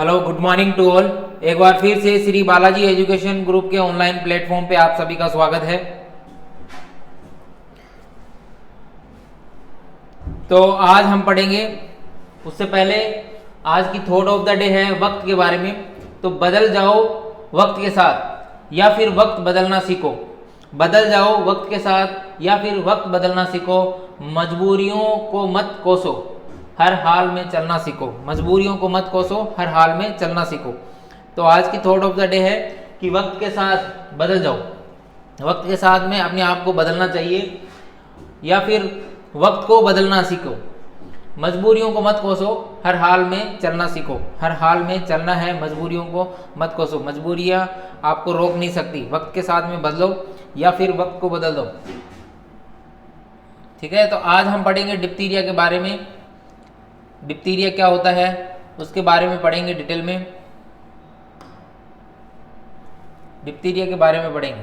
Hello, good morning to all. एक बार फिर से श्री बालाजी एजुकेशन ग्रुप के ऑनलाइन प्लेटफॉर्म पे आप सभी का स्वागत है। तो आज हम पढ़ेंगे, उससे पहले आज की थॉट ऑफ द डे है वक्त के बारे में। तो बदल जाओ वक्त के साथ या फिर वक्त बदलना सीखो। बदल जाओ वक्त के साथ या फिर वक्त बदलना सीखो। मजबूरियों को मत कोसो, हर हाल में चलना सीखो। मजबूरियों को मत कोसो, हर हाल में चलना सीखो। तो आज की थॉट ऑफ द डे है कि वक्त के साथ बदल जाओ। वक्त के साथ में अपने आप को बदलना चाहिए या फिर वक्त को बदलना सीखो। मजबूरियों को मत कोसो, हर हाल में चलना सीखो। हर हाल में चलना है, मजबूरियों को मत कोसो। मजबूरियां आपको रोक नहीं सकती। वक्त के साथ में बदलो या फिर वक्त को बदल दो। ठीक है, तो आज हम पढ़ेंगे डिप्थीरिया के बारे में। डिप्थीरिया क्या होता है उसके बारे में पढ़ेंगे डिटेल में। डिप्थीरिया के बारे में पढ़ेंगे।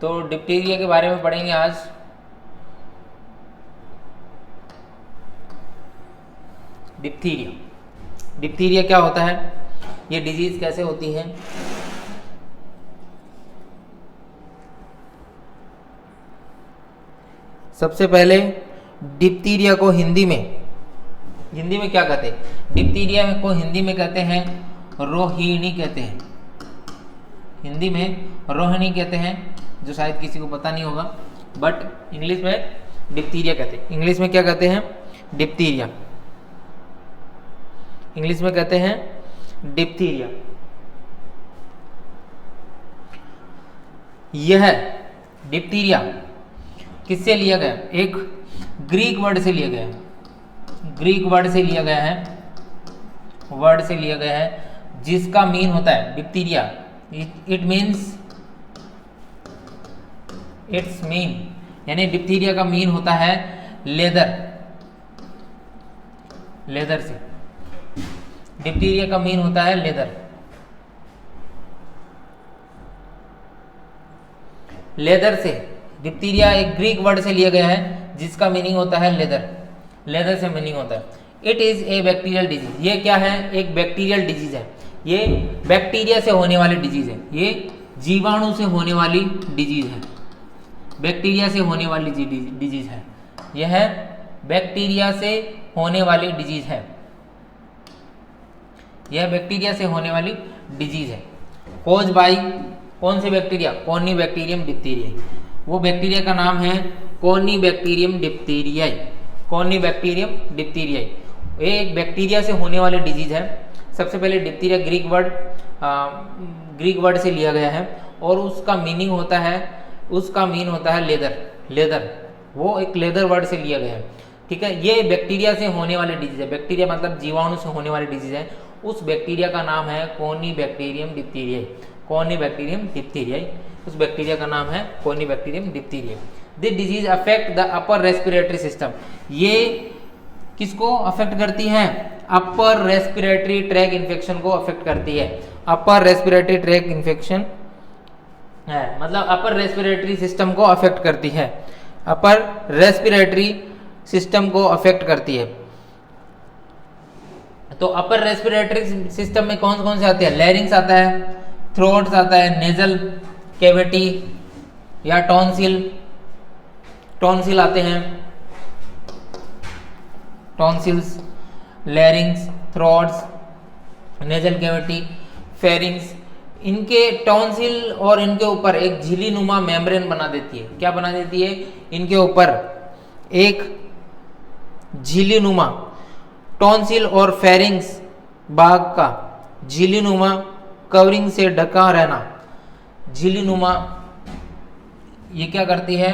तो डिप्थीरिया के बारे में पढ़ेंगे आज। डिप्थीरिया क्या होता है, ये डिजीज कैसे होती है। सबसे पहले डिप्थीरिया को हिंदी में क्या कहते हैं। डिप्थीरिया को हिंदी में कहते हैं रोहिणी कहते हैं। हिंदी में रोहिणी कहते हैं, जो शायद किसी को पता नहीं होगा, बट इंग्लिश में डिप्थीरिया कहते हैं। इंग्लिश में क्या कहते हैं, डिप्थीरिया। इंग्लिश में कहते हैं डिप्थीरिया। यह डिप्थीरिया किससे लिया गया, एक ग्रीक वर्ड से लिया गया है। ग्रीक वर्ड से लिया गया है, वर्ड से लिया गया है जिसका मीन होता है diphtheria. It means, it's mean, यानी डिप्थीरिया का मीन होता है लेदर। लेदर से डिप्थीरिया का मीन होता है लेदर। लेदर से डिप्थीरिया एक ग्रीक वर्ड से लिया गया है जिसका मीनिंग होता है लेदर। लेदर से मीनिंग होता है। It is A bacterial disease. ये क्या है, एक बैक्टीरियल डिजीज है। ये बैक्टीरिया से होने वाली डिजीज है। ये जीवाणु से होने वाली डिजीज है। बैक्टीरिया से होने वाली डिजीज है। यह बैक्टीरिया से होने वाली डिजीज है। यह बैक्टीरिया से होने वाली डिजीज है। कॉज बाई कौन से बैक्टीरिया, कोनिबैक्टीरियम डिप्थीरियाई। वो बैक्टीरिया का नाम है कोनिबैक्टीरियम डिप्थीरियाई। कोनिबैक्टीरियम डिप्थीरियाई ये एक बैक्टीरिया से होने वाली डिजीज है। सबसे पहले डिप्थीरिया ग्रीक वर्ड से लिया गया है और उसका मीनिंग होता है, उसका मीन होता है लेदर। लेदर, वो एक लेदर वर्ड से लिया गया है। ठीक है, ये बैक्टीरिया से होने वाली डिजीज है। बैक्टीरिया मतलब जीवाणु से होने वाली डिजीज है। उस बैक्टीरिया का नाम है कोनिबैक्टीरियम डिप्थीरियाई। कोनिबैक्टीरियम डिप्थीरियाई, उस बैक्टीरिया का नाम है corynebacterium diphtheriae. This disease affect the upper respiratory system. ये किसको अफेक्ट करती है, अपर रेस्पिरेटरी ट्रैक इन्फेक्शन को अफेक्ट करती है। अपर रेस्पिरेटरी ट्रैक इन्फेक्शन है, मतलब अपर रेस्पिरेटरी सिस्टम को अफेक्ट करती है। अपर रेस्पिरेटरी सिस्टम को अफेक्ट करती है। तो अपर रेस्पिरेटरी सिस्टम में कौन कौन से आते हैं, लैरिंग्स आता है, थ्रोट्स आता है, नेजल कैविटी या टॉन्सिल आते हैं। Tonsils, लैरिंग्स, throats, nasal cavity, pharynx. इनके टॉन्सिल और इनके ऊपर एक झिल्ली नुमा मेम्ब्रेन बना देती है। क्या बना देती है, इनके ऊपर एक झिल्ली नुमा, टॉन्सिल और फेरिंग्स भाग का झिल्ली नुमा कवरिंग से ढका रहना। झिल्ली नुमा ये क्या करती है,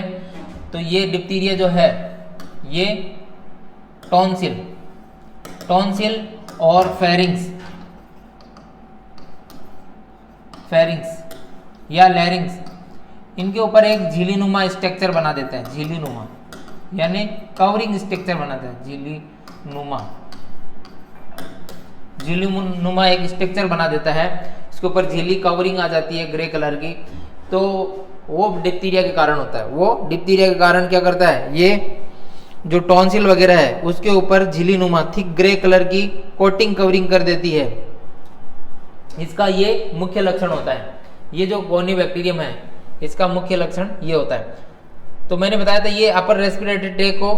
तो ये डिप्थीरिया जो है ये टॉन्सिल और फेरिंग्स या लैरिंग्स, इनके ऊपर एक झिल्ली नुमा स्ट्रक्चर बना देते हैं। झिल्ली नुमा यानी कवरिंग स्ट्रक्चर बनाते हैं। झिल्ली नुमा एक स्ट्रक्चर बना देता है। इसके ऊपर झिल्ली कवरिंग आ जाती है ग्रे कलर की। तो वो डिप्थीरिया के कारण होता है। वो डिप्थीरिया के कारण क्या करता है, ये जो टॉन्सिल वगैरह है उसके ऊपर झिल्ली नुमा थिक ग्रे कलर की कोटिंग कवरिंग कर देती है। इसका ये मुख्य लक्षण होता है। ये जो कोनिबैक्टीरियम है इसका मुख्य लक्षण ये होता है। तो मैंने बताया था ये अपर रेस्पिरेटरी ट्रैक को,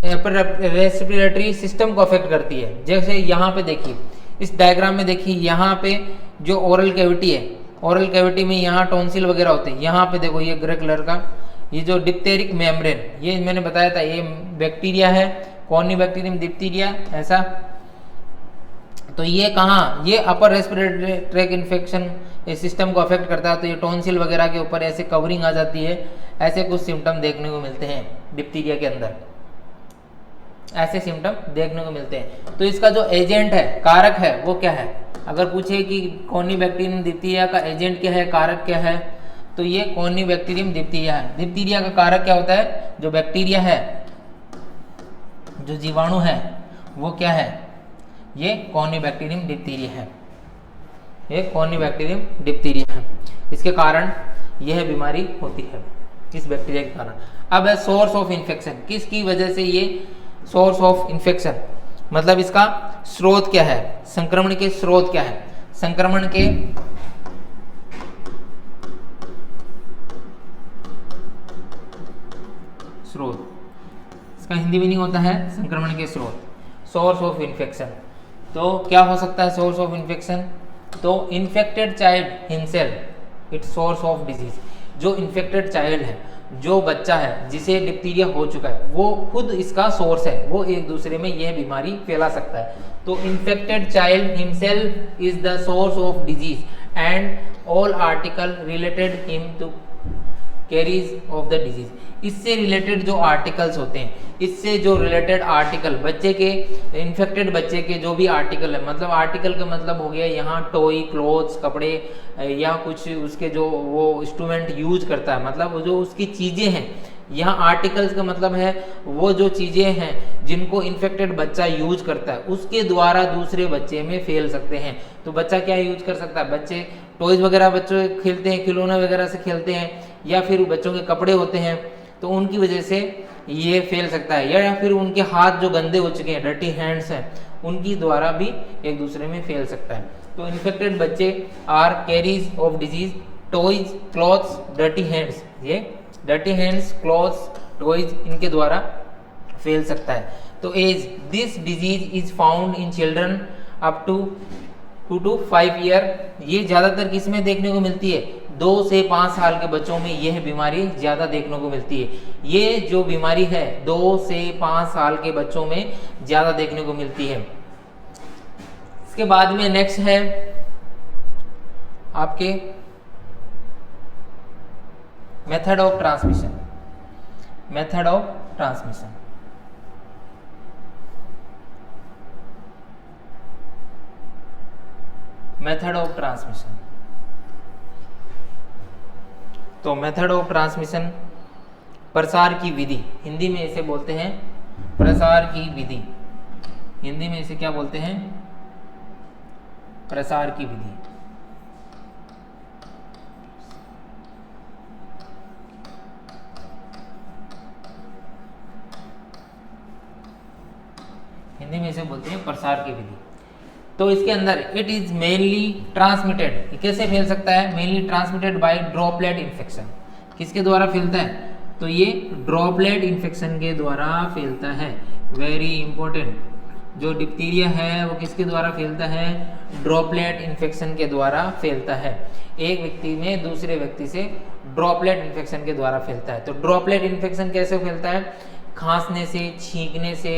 अपर रेस्पिरेटरी सिस्टम को अफेक्ट करती है। जैसे यहाँ पे देखिए, इस डायग्राम में देखिए, यहाँ पे जो ओरल कैविटी है, ओरल कैविटी में यहाँ टॉन्सिल वगैरह होते हैं। यहाँ पे देखो ये ग्रे कलर का ये जो डिप्थेरिक मेम्ब्रेन, ये मैंने बताया था ये बैक्टीरिया है, कोनिबैक्टीरियम डिप्थीरिया ऐसा। तो ये कहाँ, ये अपर रेस्पिरेटरी ट्रैक इन्फेक्शन सिस्टम को अफेक्ट करता है। तो ये टॉन्सिल वगैरह के ऊपर ऐसे कवरिंग आ जाती है। ऐसे कुछ सिम्टम देखने को मिलते हैं डिप्थीरिया के अंदर, ऐसे सिम्टम देखने को मिलते हैं। तो इसका जो एजेंट है, कारक है, वो क्या है? अगर पूछे कि कोनिबैक्टीरियम डिप्थीरिया का एजेंट क्या है, कारक क्या है, तो ये कोनिबैक्टीरियम डिप्थीरिया है। डिप्थीरिया का कारक क्या होता है? जो बैक्टीरिया है, जो जीवाणु है, वो क्या है? ये कोनिबैक्टीरियम डिप्थीरिया है। ये कोनिबैक्टीरियम डिप्थीरिया है। इसके कारण यह बीमारी होती है, इस बैक्टीरिया के कारण। अब है सोर्स ऑफ इन्फेक्शन, किसकी वजह से ये सोर्स ऑफ इन्फेक्शन, मतलब इसका स्रोत क्या है, संक्रमण के स्रोत क्या है? संक्रमण के स्रोत, इसका हिंदी मीनिंग होता है संक्रमण के स्रोत, सोर्स ऑफ इन्फेक्शन। तो क्या हो सकता है सोर्स ऑफ इन्फेक्शन? तो infected child himself it's source of disease. जो इन्फेक्टेड चाइल्ड है, जो बच्चा है जिसे डिप्थीरिया हो चुका है, वो खुद इसका सोर्स है, वो एक दूसरे में यह बीमारी फैला सकता है। तो infected child himself is the source of disease and all article related him to carries of the disease. इससे रिलेटेड जो आर्टिकल्स होते हैं, इससे जो रिलेटेड आर्टिकल बच्चे के, इन्फेक्टेड बच्चे के जो भी आर्टिकल है, मतलब आर्टिकल का मतलब हो गया यहाँ टॉय, क्लोथ्स, कपड़े या कुछ उसके जो वो इंस्ट्रूमेंट यूज करता है, मतलब वो जो उसकी चीज़ें हैं। यहाँ आर्टिकल्स का मतलब है वो जो चीज़ें हैं जिनको इन्फेक्टेड बच्चा यूज करता है, उसके द्वारा दूसरे बच्चे में फैल सकते हैं। तो बच्चा क्या यूज कर सकता है? बच्चे टॉयज वगैरह बच्चे खेलते हैं, खिलौने वगैरह से खेलते हैं, या फिर बच्चों के कपड़े होते हैं, तो उनकी वजह से ये फैल सकता है। या फिर उनके हाथ जो गंदे हो चुके हैं, डर्टी हैंड्स हैं, उनकी द्वारा भी एक दूसरे में फैल सकता है। तो इन्फेक्टेड बच्चे are carries of disease, toys, clothes, dirty hands. ये डर्टी हैंड्स, क्लॉथ्स, टॉयज, इनके द्वारा फैल सकता है। तो as this disease is found in children up to 2 to 5 year. ये ज़्यादातर किस में देखने को मिलती है? 2 से 5 साल के बच्चों में यह बीमारी ज़्यादा देखने को मिलती है। ये जो बीमारी है 2 से 5 साल के बच्चों में ज़्यादा देखने को मिलती है। इसके बाद में नेक्स्ट है आपके method of transmission. Method of transmission, method of transmission. तो मेथड ऑफ ट्रांसमिशन, प्रसार की विधि, हिंदी में इसे बोलते हैं प्रसार की विधि। हिंदी में इसे क्या बोलते हैं? प्रसार की विधि। हिंदी में इसे बोलते हैं प्रसार की विधि। तो इसके अंदर इट इज मेनली ट्रांसमिटेड, कैसे फैल सकता है? Mainly transmitted by droplet infection. किसके द्वारा फैलता है? तो ये ड्रॉपलेट इन्फेक्शन के द्वारा फैलता है। वेरी इंपॉर्टेंट, जो डिप्थीरिया है वो किसके द्वारा फैलता है? ड्रॉपलेट इन्फेक्शन के द्वारा फैलता है। एक व्यक्ति में दूसरे व्यक्ति से ड्रॉपलेट इन्फेक्शन के द्वारा फैलता है। तो ड्रॉपलेट इन्फेक्शन कैसे फैलता है? खांसने से, छींकने से,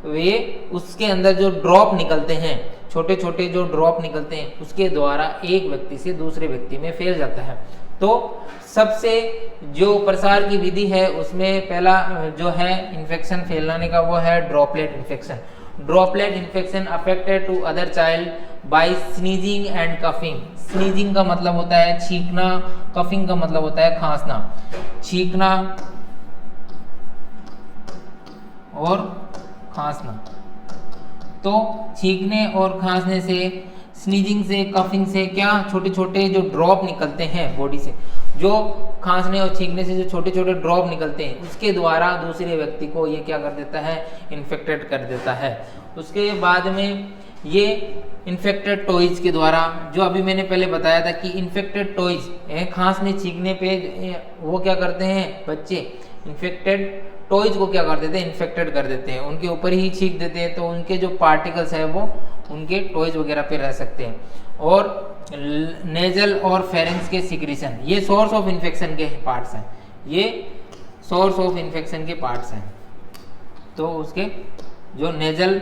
वे उसके अंदर जो ड्रॉप निकलते हैं, छोटे छोटे जो ड्रॉप निकलते हैं, उसके द्वारा एक व्यक्ति से दूसरे व्यक्ति में फैल जाता है। तो सबसे जो प्रसार की विधि है उसमें पहला जो है इन्फेक्शन फैलाने का वो है droplet infection. Droplet infection affected to other child by sneezing and coughing. Sneezing का मतलब होता है छींकना, कफिंग का मतलब होता है खांसना। छींकना और खांसना, तो छींकने और खांसने से, स्नीजिंग से, कफिंग से क्या छोटे छोटे जो ड्रॉप निकलते हैं बॉडी से, जो खांसने और छींकने से जो छोटे छोटे ड्रॉप निकलते हैं उसके द्वारा दूसरे व्यक्ति को ये क्या कर देता है, इन्फेक्टेड कर देता है। उसके बाद में ये इन्फेक्टेड टॉयज के द्वारा, जो अभी मैंने पहले बताया था कि इन्फेक्टेड टॉयज खांसने छींकने पे वो क्या करते हैं बच्चे, इन्फेक्टेड टॉयज को क्या कर देते हैं, इन्फेक्टेड कर देते हैं, उनके ऊपर ही छींक देते हैं, तो उनके जो पार्टिकल्स है वो उनके टॉयज वगैरह पे रह सकते हैं। और नेजल और फेरिंग्स के सिक्रीशन, ये सोर्स ऑफ इन्फेक्शन के पार्ट्स हैं, ये सोर्स ऑफ इन्फेक्शन के पार्ट्स हैं। तो उसके जो नेजल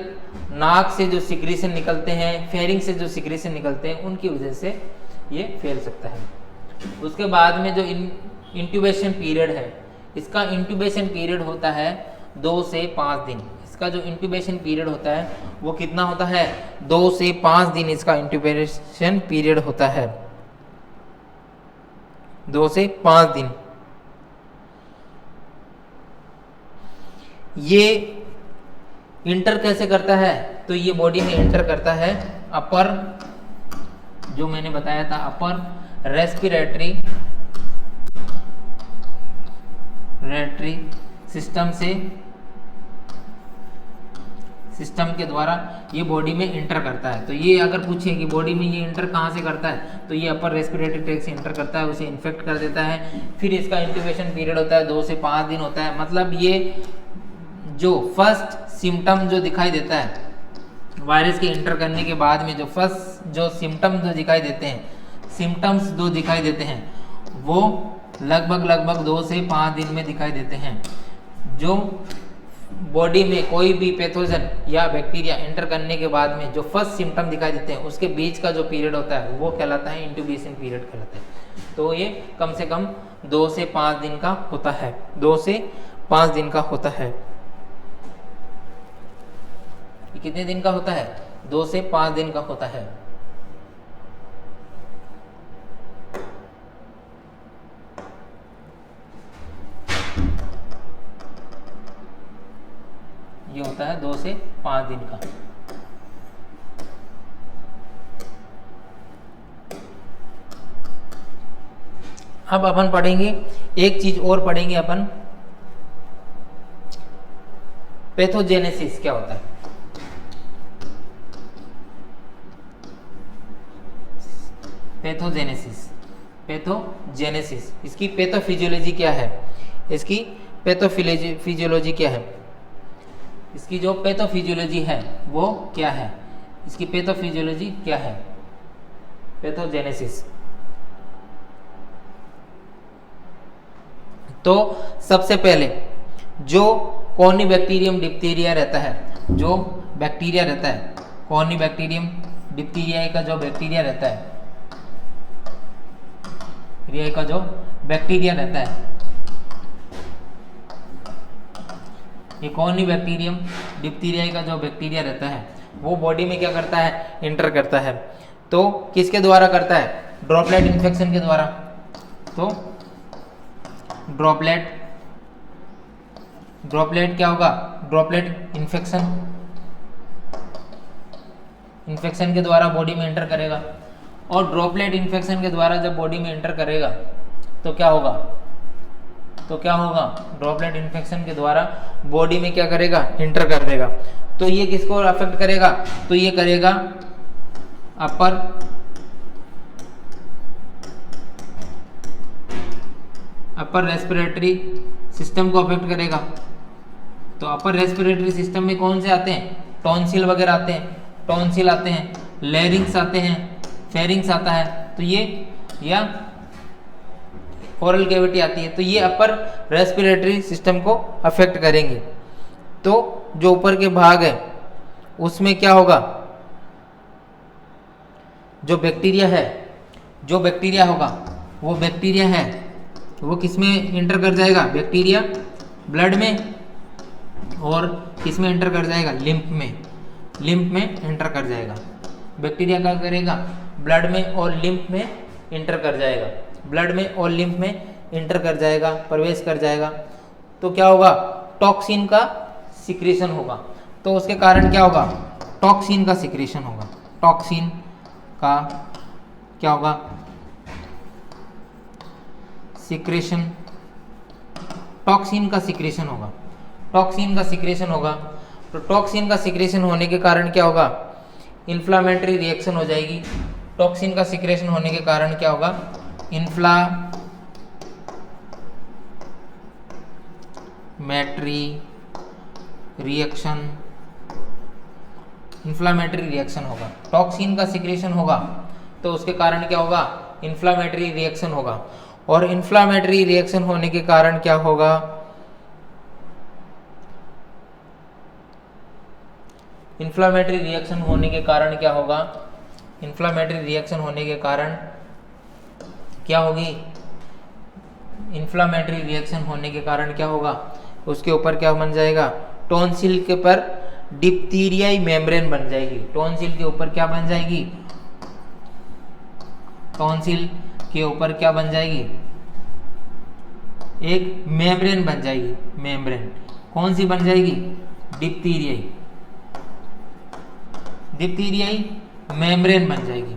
नाक से जो सिक्रीशन निकलते हैं, फेरिंग से जो सिक्रीशन निकलते हैं, उनकी वजह से ये फैल सकता है। उसके बाद में जो इंट्यूबेशन पीरियड है, इसका इंट्यूबेशन पीरियड होता है 2 से 5 दिन। इसका जो इंट्यूबेशन पीरियड होता है वो कितना होता है, 2 से 5 दिन इसका इंट्यूबेशन पीरियड होता है, 2 से 5 दिन। ये इंटर कैसे करता है, तो ये बॉडी में इंटर करता है अपर, जो मैंने बताया था अपर रेस्पिरेटरी सिस्टम के द्वारा ये बॉडी में इंटर करता है। तो ये अगर पूछे कि बॉडी में ये इंटर कहाँ से करता है, तो ये अपर रेस्पिरेटरी ट्रैक्ट से इंटर करता है, उसे इन्फेक्ट कर देता है। फिर इसका इंक्यूबेशन पीरियड होता है 2 से 5 दिन होता है। मतलब ये जो फर्स्ट सिम्टम जो दिखाई देता है वायरस के इंटर करने के बाद में, जो फर्स्ट जो सिम्टम जो दिखाई देते हैं, सिम्टम्स जो दिखाई देते हैं वो लगभग 2 से 5 दिन में दिखाई देते हैं। जो बॉडी में कोई भी पैथोजन या बैक्टीरिया एंटर करने के बाद में जो फर्स्ट सिम्टम दिखाई देते हैं उसके बीच का जो पीरियड होता है वो कहलाता है इंक्यूबेशन पीरियड कहलाता है। तो ये कम से कम 2 से 5 दिन का होता है, 2 से 5 दिन का होता है। ये कितने दिन का होता है, 2 से 5 दिन का होता है। ये होता है 2 से 5 दिन का। अब अपन पढ़ेंगे एक चीज और पढ़ेंगे अपन, पैथोजेनेसिस क्या होता है। पैथोजेनेसिस इसकी पैथोफिजियोलॉजी क्या है, इसकी पैथोफिजियोलॉजी क्या है, इसकी जो पैथोफिजियोलॉजी है वो क्या है, इसकी पैथोफिजियोलॉजी क्या है, पैथोजेनेसिस। तो सबसे पहले जो कॉर्नीबैक्टीरियम डिप्थीरिया रहता है, जो बैक्टीरिया रहता है, कॉर्नीबैक्टीरियम डिप्थीरिया का जो बैक्टीरिया रहता है, का जो बैक्टीरिया रहता है, ये कॉर्नीबैक्टीरियम डिप्थीरिया का जो बैक्टीरिया रहता है वो बॉडी में क्या करता है, इंटर करता है। तो किसके द्वारा करता है, ड्रॉपलेट इन्फेक्शन के द्वारा। तो ड्रॉपलेट क्या होगा, ड्रॉपलेट इन्फेक्शन के द्वारा बॉडी में इंटर करेगा। और ड्रॉपलेट इन्फेक्शन के द्वारा जब बॉडी में इंटर करेगा तो क्या होगा, ड्रॉपलेट इन्फेक्शन के द्वारा बॉडी में क्या करेगा, इंटर कर देगा। तो ये किसको अफेक्ट करेगा, तो ये करेगा अपर रेस्पिरेटरी सिस्टम को अफेक्ट करेगा। तो अपर रेस्पिरेटरी सिस्टम में कौन से आते हैं, टॉन्सिल वगैरह आते हैं, टॉन्सिल आते हैं, लैरिंग्स आते हैं, फेरिंग्स आता है, तो ये या ओरल कैविटी आती है। तो ये अपर रेस्पिरेटरी सिस्टम को अफेक्ट करेंगे। तो जो ऊपर के भाग है उसमें क्या होगा, जो बैक्टीरिया होगा वो बैक्टीरिया है वो किस में इंटर कर जाएगा, बैक्टीरिया ब्लड में, और किस में इंटर कर जाएगा, लिम्फ में इंटर कर जाएगा। बैक्टीरिया क्या करेगा, ब्लड में और लिम्फ में इंटर कर जाएगा, प्रवेश कर जाएगा। तो क्या होगा, टॉक्सिन का सिक्रीशन होगा। तो उसके कारण क्या होगा, टॉक्सिन का सिक्रीशन होगा, टॉक्सिन का क्या होगा, सिक्रेशन, टॉक्सिन का सिक्रेशन होगा, टॉक्सिन का सिक्रेशन होगा। तो टॉक्सिन का सिक्रेशन होने के कारण क्या होगा, इन्फ्लामेटरी रिएक्शन हो जाएगी। टॉक्सिन का सिक्रेशन होने के कारण क्या होगा, इन्फ्लामेटरी रिएक्शन, इन्फ्लामेटरी रिएक्शन होगा। टॉक्सिन का सिक्रेशन होगा तो उसके कारण क्या होगा, इन्फ्लामेटरी रिएक्शन होगा। और इन्फ्लामेटरी रिएक्शन होने के कारण क्या होगा, इन्फ्लामेटरी रिएक्शन होने के कारण क्या होगा, इन्फ्लामेटरी रिएक्शन होने के कारण क्या होगी, इन्फ्लामेटरी रिएक्शन होने के कारण क्या होगा, उसके ऊपर क्या बन जाएगा, टॉन्सिल के ऊपर डिप्थीरियाई मेम्ब्रेन बन जाएगी। टॉन्सिल के ऊपर क्या बन जाएगी, टॉन्सिल के ऊपर क्या बन जाएगी, एक मेम्ब्रेन बन जाएगी। मेम्ब्रेन कौन सी बन जाएगी, डिप्थीरियाई, डिप्थीरियाई मेम्ब्रेन बन जाएगी,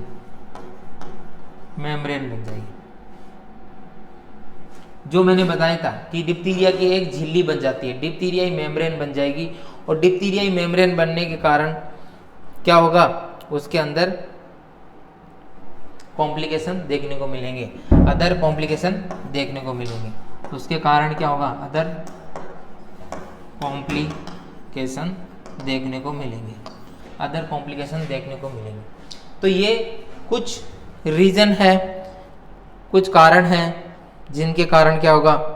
मेम्ब्रेन बन जाएगी। जो मैंने बताया था कि डिप्थीरिया की एक झिल्ली बन जाती है, डिप्थीरियाई मेम्ब्रेन बन जाएगी। और डिप्थीरियाई मेम्ब्रेन बनने के कारण क्या होगा, उसके अंदर कॉम्प्लिकेशन देखने को मिलेंगे, अदर कॉम्प्लिकेशन देखने को मिलेंगे। उसके कारण क्या होगा, अदर कॉम्प्लिकेशन देखने को मिलेंगे, अदर कॉम्प्लिकेशन देखने को मिलेंगे। तो ये कुछ रीजन है, कुछ कारण हैं जिनके कारण क्या होगा,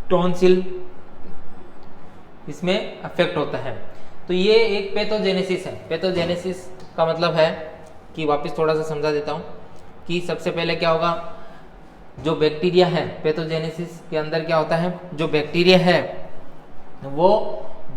टॉन्सिल इसमें अफेक्ट होता है। तो ये एक पैथोजेनेसिस है। पैथोजेनेसिस का मतलब है कि वापस थोड़ा सा समझा देता हूँ कि सबसे पहले क्या होगा, जो बैक्टीरिया है, पैथोजेनेसिस के अंदर क्या होता है, जो बैक्टीरिया है वो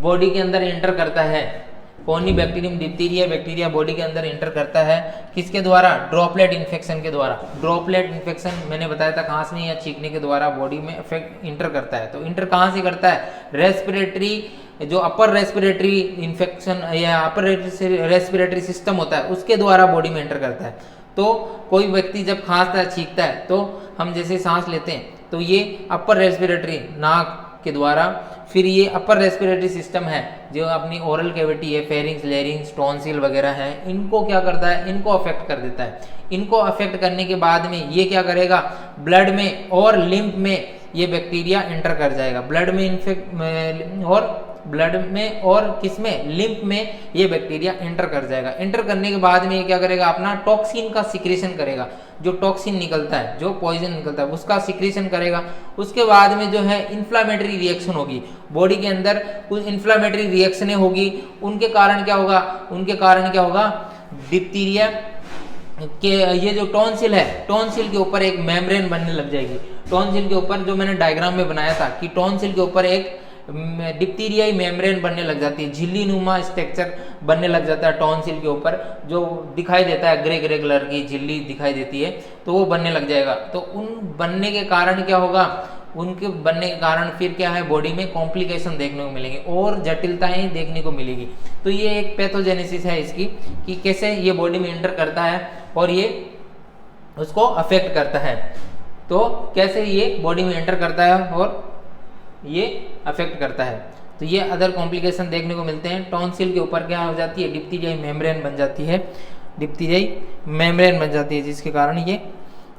बॉडी के अंदर एंटर करता है। कौनी बैक्टीरियम डिप्थीरिया बैक्टीरिया बॉडी के अंदर एंटर करता है, किसके द्वारा, ड्रॉपलेट इन्फेक्शन के द्वारा। ड्रॉपलेट इन्फेक्शन मैंने बताया था, खांसने या छींकने के द्वारा बॉडी में इफेक्ट इंटर करता है। तो इंटर कहाँ से करता है, रेस्पिरेटरी, जो अपर रेस्पिरेटरी इन्फेक्शन या अपर रेस्पिरेटरी सिस्टम होता है उसके द्वारा बॉडी में एंटर करता है। तो कोई व्यक्ति जब खांसता है, छींकता है, तो हम जैसे सांस लेते हैं तो ये अपर रेस्पिरेटरी नाक के द्वारा, फिर ये अपर रेस्पिरेटरी सिस्टम है जो अपनी ओरल कैविटी है, फेरिंग्स, लैरिंग्स, टॉन्सिल वगैरह है, इनको क्या करता है, इनको अफेक्ट कर देता है। इनको अफेक्ट करने के बाद में ये क्या करेगा, ब्लड में और लिम्फ में ये बैक्टीरिया एंटर कर जाएगा। ब्लड में इन्फेक्ट और ब्लड में और किसमें, लिम्फ में ये बैक्टीरिया एंटर कर जाएगा। एंटर करने के बाद में ये क्या करेगा, अपना टॉक्सिन का सिक्रेशन करेगा। जो टॉक्सिन निकलता है, जो पॉइजन निकलता है, उसका सिक्रेशन करेगा। उसके बाद में जो है इन्फ्लामेटरी रिएक्शन होगी, बॉडी के अंदर कुछ इन्फ्लामेटरी रिएक्शनें होगी। उनके कारण क्या होगा, उनके कारण क्या होगा, डिप्थीरिया के ये जो टॉन्सिल है, टॉन्सिल के ऊपर एक मेम्ब्रेन बनने लग जाएगी। टॉन्सिल के ऊपर जो मैंने डायग्राम में बनाया था कि टॉन्सिल के ऊपर एक डिप्थीरियाई मेम्ब्रेन बनने लग जाती है, झिल्ली नुमा स्ट्रक्चर बनने लग जाता है टॉन्सिल के ऊपर, जो दिखाई देता है, ग्रे ग्रे कलर की झिल्ली दिखाई देती है, तो वो बनने लग जाएगा। तो उन बनने के कारण क्या होगा, उनके बनने के कारण फिर क्या है, बॉडी में कॉम्प्लिकेशन देखने को मिलेंगे और जटिलताएं देखने को मिलेगी। तो ये एक पैथोजेनेसिस है इसकी, कि कैसे ये बॉडी में एंटर करता है और ये उसको अफेक्ट करता है। तो कैसे ये बॉडी में एंटर करता है और ये अफेक्ट करता है। तो ये अदर कॉम्प्लिकेशन देखने को मिलते हैं। टॉन्सिल के ऊपर क्या हो जाती है, डिप्थीरियाई मेम्ब्रेन बन जाती है, डिप्थीरियाई मेम्ब्रेन बन जाती है, जिसके कारण ये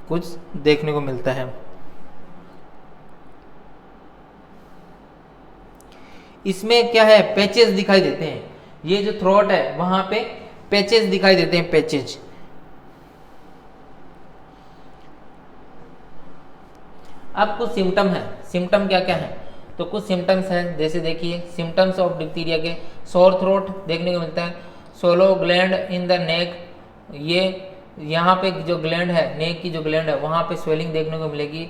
कुछ देखने को मिलता है। इसमें क्या है, पैचेस दिखाई देते हैं। ये जो थ्रोट है वहां पे पैचेस दिखाई देते हैं, पैचेज। अब कुछ सिम्टम है, सिम्टम क्या क्या है, तो कुछ सिम्टम्स हैं, जैसे देखिए सिम्टम्स ऑफ डिप्थीरिया के, सोर थ्रोट देखने को मिलता है, solo gland in the neck, ये यहाँ पे जो ग्लैंड है, नेक की जो ग्लैंड है वहाँ पे स्वेलिंग देखने को मिलेगी,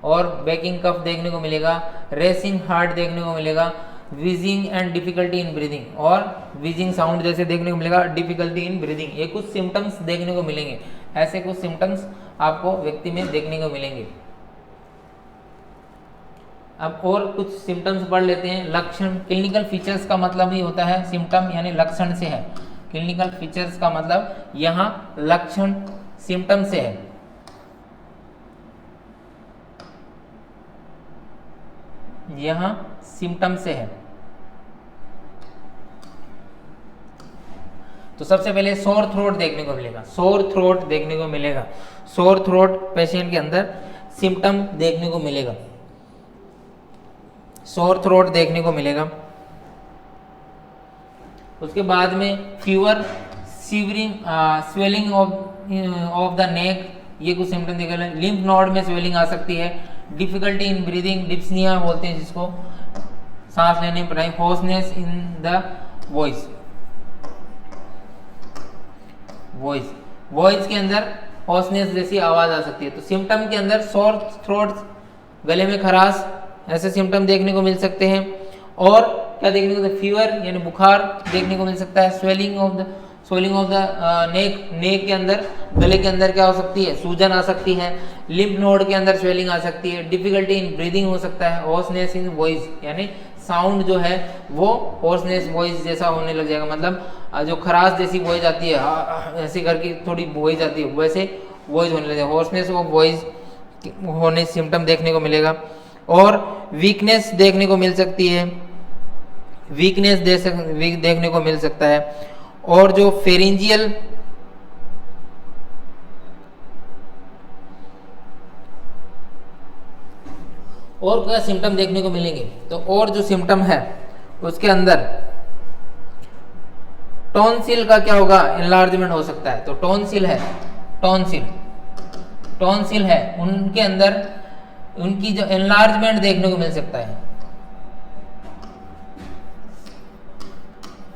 और बैकिंग कफ देखने को मिलेगा, रेसिंग हार्ट देखने को मिलेगा, wheezing and difficulty in breathing, और विजिंग साउंड जैसे देखने को मिलेगा, डिफिकल्टी इन ब्रीदिंग। ये कुछ सिम्टम्स देखने को मिलेंगे, ऐसे कुछ सिम्टम्स आपको व्यक्ति में देखने को मिलेंगे। अब और कुछ सिम्टम्स पढ़ लेते हैं। लक्षण, क्लिनिकल फीचर्स का मतलब ही होता है सिम्टम यानी लक्षण से है। क्लिनिकल फीचर्स का मतलब यहाँ लक्षण सिम्टम से है। यहाँ सिम्टम से है। तो सबसे पहले सोर थ्रोट देखने को मिलेगा, सोर थ्रोट देखने को मिलेगा, सोर थ्रोट पेशेंट के अंदर सिम्टम देखने को मिलेगा, सोर थ्रोट देखने को मिलेगा। उसके बाद में fever, severing, swelling of the neck, ये कुछ सिम्टम दिखेगा। लिम्फ नोड में स्वेलिंग आ सकती है। डिफिकल्टी इन ब्रीदिंग, डिप्सनिया बोलते हैं जिसको, सांस लेने में परेशानी। Hoarseness in the voice, voice के अंदर होर्सनेस जैसी आवाज आ सकती है। तो सिम्टम के अंदर सोर थ्रोट, गले में खराश, ऐसे सिम्टम देखने को मिल सकते हैं। और क्या देखने को मिलता है, फीवर यानी बुखार देखने को मिल सकता है। स्वेलिंग ऑफ द नेक, नेक के अंदर, गले के अंदर क्या हो सकती है, सूजन आ सकती है। लिम्फ नोड के अंदर स्वेलिंग आ सकती है। डिफिकल्टी इन ब्रीदिंग हो सकता है। होर्सनेस इन वॉइस यानी साउंड जो है वो होर्सनेस वॉइस जैसा होने लग जाएगा, मतलब जो खराश जैसी वॉइस आती है ऐसे करके थोड़ी वॉइस आती है वैसे वॉइस होने लग जाएगा। होर्सनेस ऑफ वॉइस होने सिम्टम देखने को मिलेगा। और वीकनेस देखने को मिल सकती है, वीकनेस देखने को मिल सकता है। और जो फेरिंजियल और क्या सिम्टम देखने को मिलेंगे, तो और जो सिम्टम है उसके अंदर टॉन्सिल का क्या होगा, एनलार्जमेंट हो सकता है। तो टॉन्सिल है, टॉन्सिल है, उनके अंदर उनकी जो एनलार्जमेंट देखने को मिल सकता है,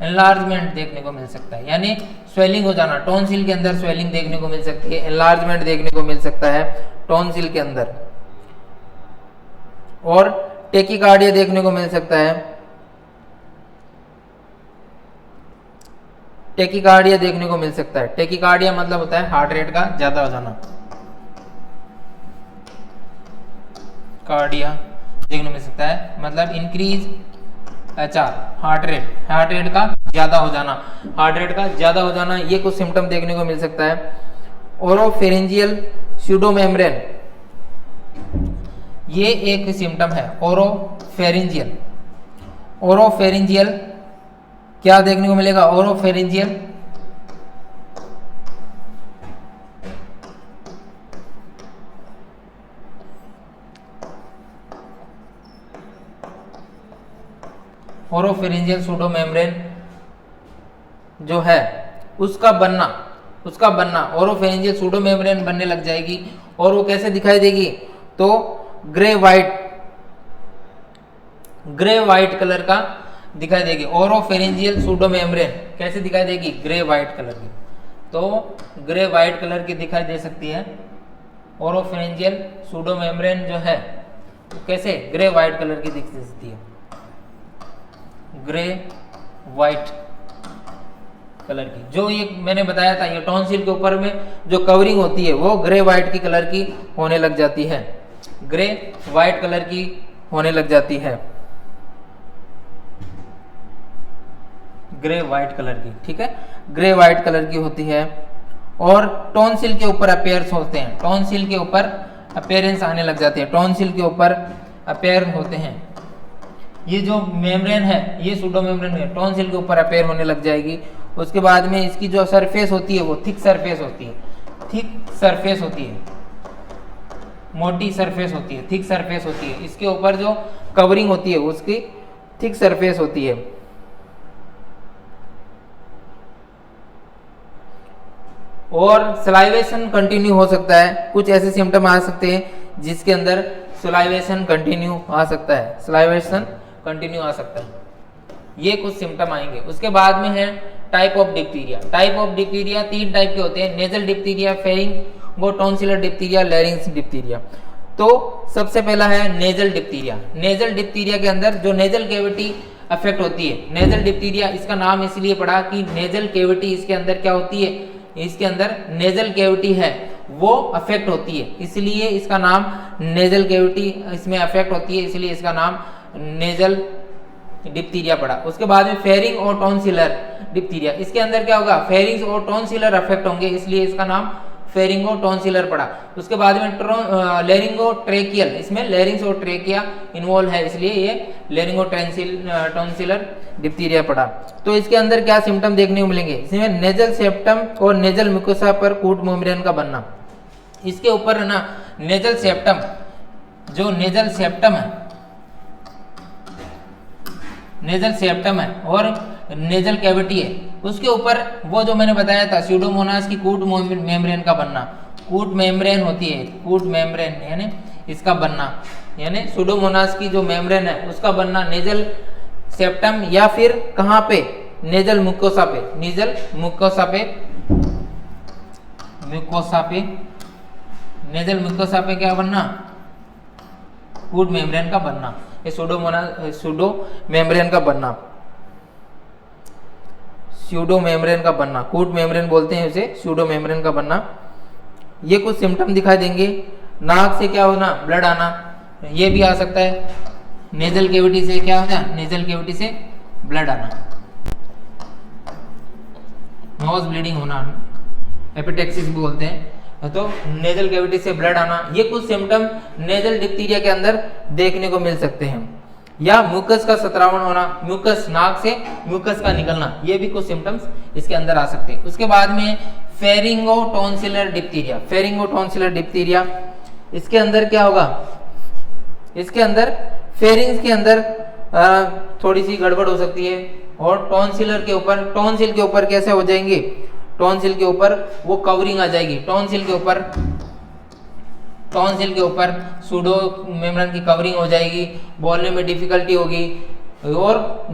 एनलार्जमेंट देखने को मिल सकता है, यानी स्वेलिंग हो जाना। टॉन्सिल के अंदर स्वेलिंग देखने को मिल सकती है, एनलार्जमेंट देखने को मिल सकता है टॉन्सिल के अंदर। और टेकिकार्डिया देखने को मिल सकता है, टेकिकार्डिया देखने को मिल सकता है। टेकिकार्डिया मतलब होता है हार्ट रेट का ज्यादा हो जाना, कार्डिया देखने को मिल सकता है मतलब इंक्रीज HR, हार्ट रेट का ज्यादा हो जाना, हार्ट रेट का ज्यादा हो जाना, ये कुछ सिम्टम देखने को मिल सकता है। ओरोफेरिंजियल स्यूडोमेम्ब्रेन, ये एक सिम्टम है। ओरोफेरिंजियल, ओरोफेरिंजियल क्या देखने को मिलेगा, ओरोफेरिंजियल ओरोफेरिंजियल सूडोमेम्ब्रेन जो है उसका बनना ओरोफेरिंजियल सूडोमेम्ब्रेन बनने लग जाएगी। और वो कैसे दिखाई देगी, तो ग्रे वाइट कलर का दिखाई देगी। ओरोफेरिंजियल सूडोमेम्ब्रेन कैसे दिखाई देगी, ग्रे वाइट कलर की। तो ग्रे वाइट कलर की दिखाई दे सकती है। ओरोफेरिंजियल सूडोमेम्ब्रेन जो है तो कैसे ग्रे वाइट कलर की दिख सकती है, ग्रे वाइट कलर की। जो ये मैंने बताया था, ये टॉन्सिल के ऊपर में जो कवरिंग होती है वो ग्रे वाइट की कलर की होने लग जाती है, ग्रे वाइट कलर की होने लग जाती है, ग्रे वाइट कलर की, ठीक है, ग्रे वाइट कलर की होती है। और टॉन्सिल के ऊपर अपेयर्स होते हैं, टॉन्सिल के ऊपर अपेयरेंस आने लग जाती है, टॉन्सिल के ऊपर अपेयर होते हैं। ये जो मेम्ब्रेन है ये सूडोमेम्ब्रेन है, टॉन्सिल के ऊपर अपेयर होने लग जाएगी। उसके बाद में इसकी जो सरफेस होती है वो थिक सरफेस होती है, थिक सरफेस होती है, मोटी सरफेस होती है, थिक सरफेस होती है। इसके ऊपर जो कवरिंग होती है उसकी थिक सरफेस होती है। और सलाइवेशन कंटिन्यू हो सकता है, कुछ ऐसे सिम्टम आ सकते हैं जिसके अंदर सलाइवेशन कंटिन्यू आ सकता है, सलाइवेशन कंटिन्यू आ सकता है, ये कुछ सिम्टम आएंगे। उसके बाद में है type of diphtheria. Type of diphtheria 3 type के होते हैं, nasal diphtheria, pharyngo tonsillar diphtheria, larynx diphtheria. तो सबसे पहला है नेजल डिप्थीरिया। नेजल डिप्थीरिया के अंदर जो नेजल कैविटी अफेक्ट होती है, नेजल डिप्थीरिया इसका नाम इसलिए पड़ा कि नेजल कैविटी इसके अंदर क्या होती है, इसके अंदर नेजल कैविटी है वो अफेक्ट होती है, इसलिए इसका नाम नेजल कैविटी इसमें अफेक्ट होती है, इसलिए इसका नाम नेजल डिप्थीरिया पढ़ा। उसके बाद में फेरिंग और टॉन्सिलर डिप्थीरिया, इसके अंदर क्या होगा, फेरिंग्स और टॉन्सिलर अफेक्ट होंगे, इसलिए इसका नाम फेरिंगो टॉन्सिलर पड़ा। उसके बाद में लेरिंगो ट्रेकियल, इसमें लेरिंग्स और ट्रेकिया इन्वॉल्व है, इसलिए ये लेरिंगो टॉन्सिलर डिप्थीरिया पड़ा। तो इसके अंदर क्या सिम्टम देखने को मिलेंगे, इसमें नेजल सेप्टम और नेजल म्यूकोसा पर कूट मेम्ब्रेन का बनना। इसके ऊपर है ना नेजल सेप्टम, जो नेजल सेप्टम है और नेजल कैविटी है, उसके ऊपर वो जो मैंने बताया था स्यूडोमोनास की कूट मेम्ब्रेन का बनना। कूट मेम्ब्रेन होती है, कूट मेम्ब्रेन यानी इसका बनना, यानी स्यूडोमोनास की जो मेम्ब्रेन है उसका बनना नेजल सेप्टम या फिर कहाँ पे, नेजल म्यूकोसा पे, नेजल म्यूकोसा पे, नेजल म्यूकोसा पे क्या बनना, कूट मेम्ब्रेन का बनना, ये सूडो मेम्ब्रेन का बनना, स्यूडो मेम्ब्रेन का बनना, कूट मेम्ब्रेन बोलते हैं उसे, स्यूडो मेम्ब्रेन का बनना। ये कुछ सिम्टम दिखाई देंगे। नाक से क्या होना, ब्लड आना, ये भी आ सकता है। नेजल कैविटी से क्या होना, नेजल कैविटी से ब्लड आना, नोज ब्लीडिंग होना, एपिटेक्सिस बोलते हैं, तो नेजल कैविटी से ब्लड आना, ये कुछ सिम्टम नेजल डिप्थीरिया के अंदर देखने को मिल सकते हैं। या म्यूकस का सतरावन होना, म्यूकस नाक से म्यूकस का निकलना, ये भी कुछ सिम्टम्स इसके अंदर आ सकते हैं। उसके बाद में फेरिंगो tonsillar diphtheria, pharyngo tonsillar diphtheria, इसके अंदर क्या होगा, इसके अंदर फेरिंग्स के अंदर थोड़ी सी गड़बड़ हो सकती है और टॉन्सिलर के ऊपर, टॉन्सिल के ऊपर कैसे हो जाएंगे, टॉन्सिल के ऊपर वो कवरिंग आ जाएगी, टॉन्सिल के ऊपर सूडो मेम्ब्रेन की कवरिंग हो जाएगी, बोलने में डिफिकल्टी होगी और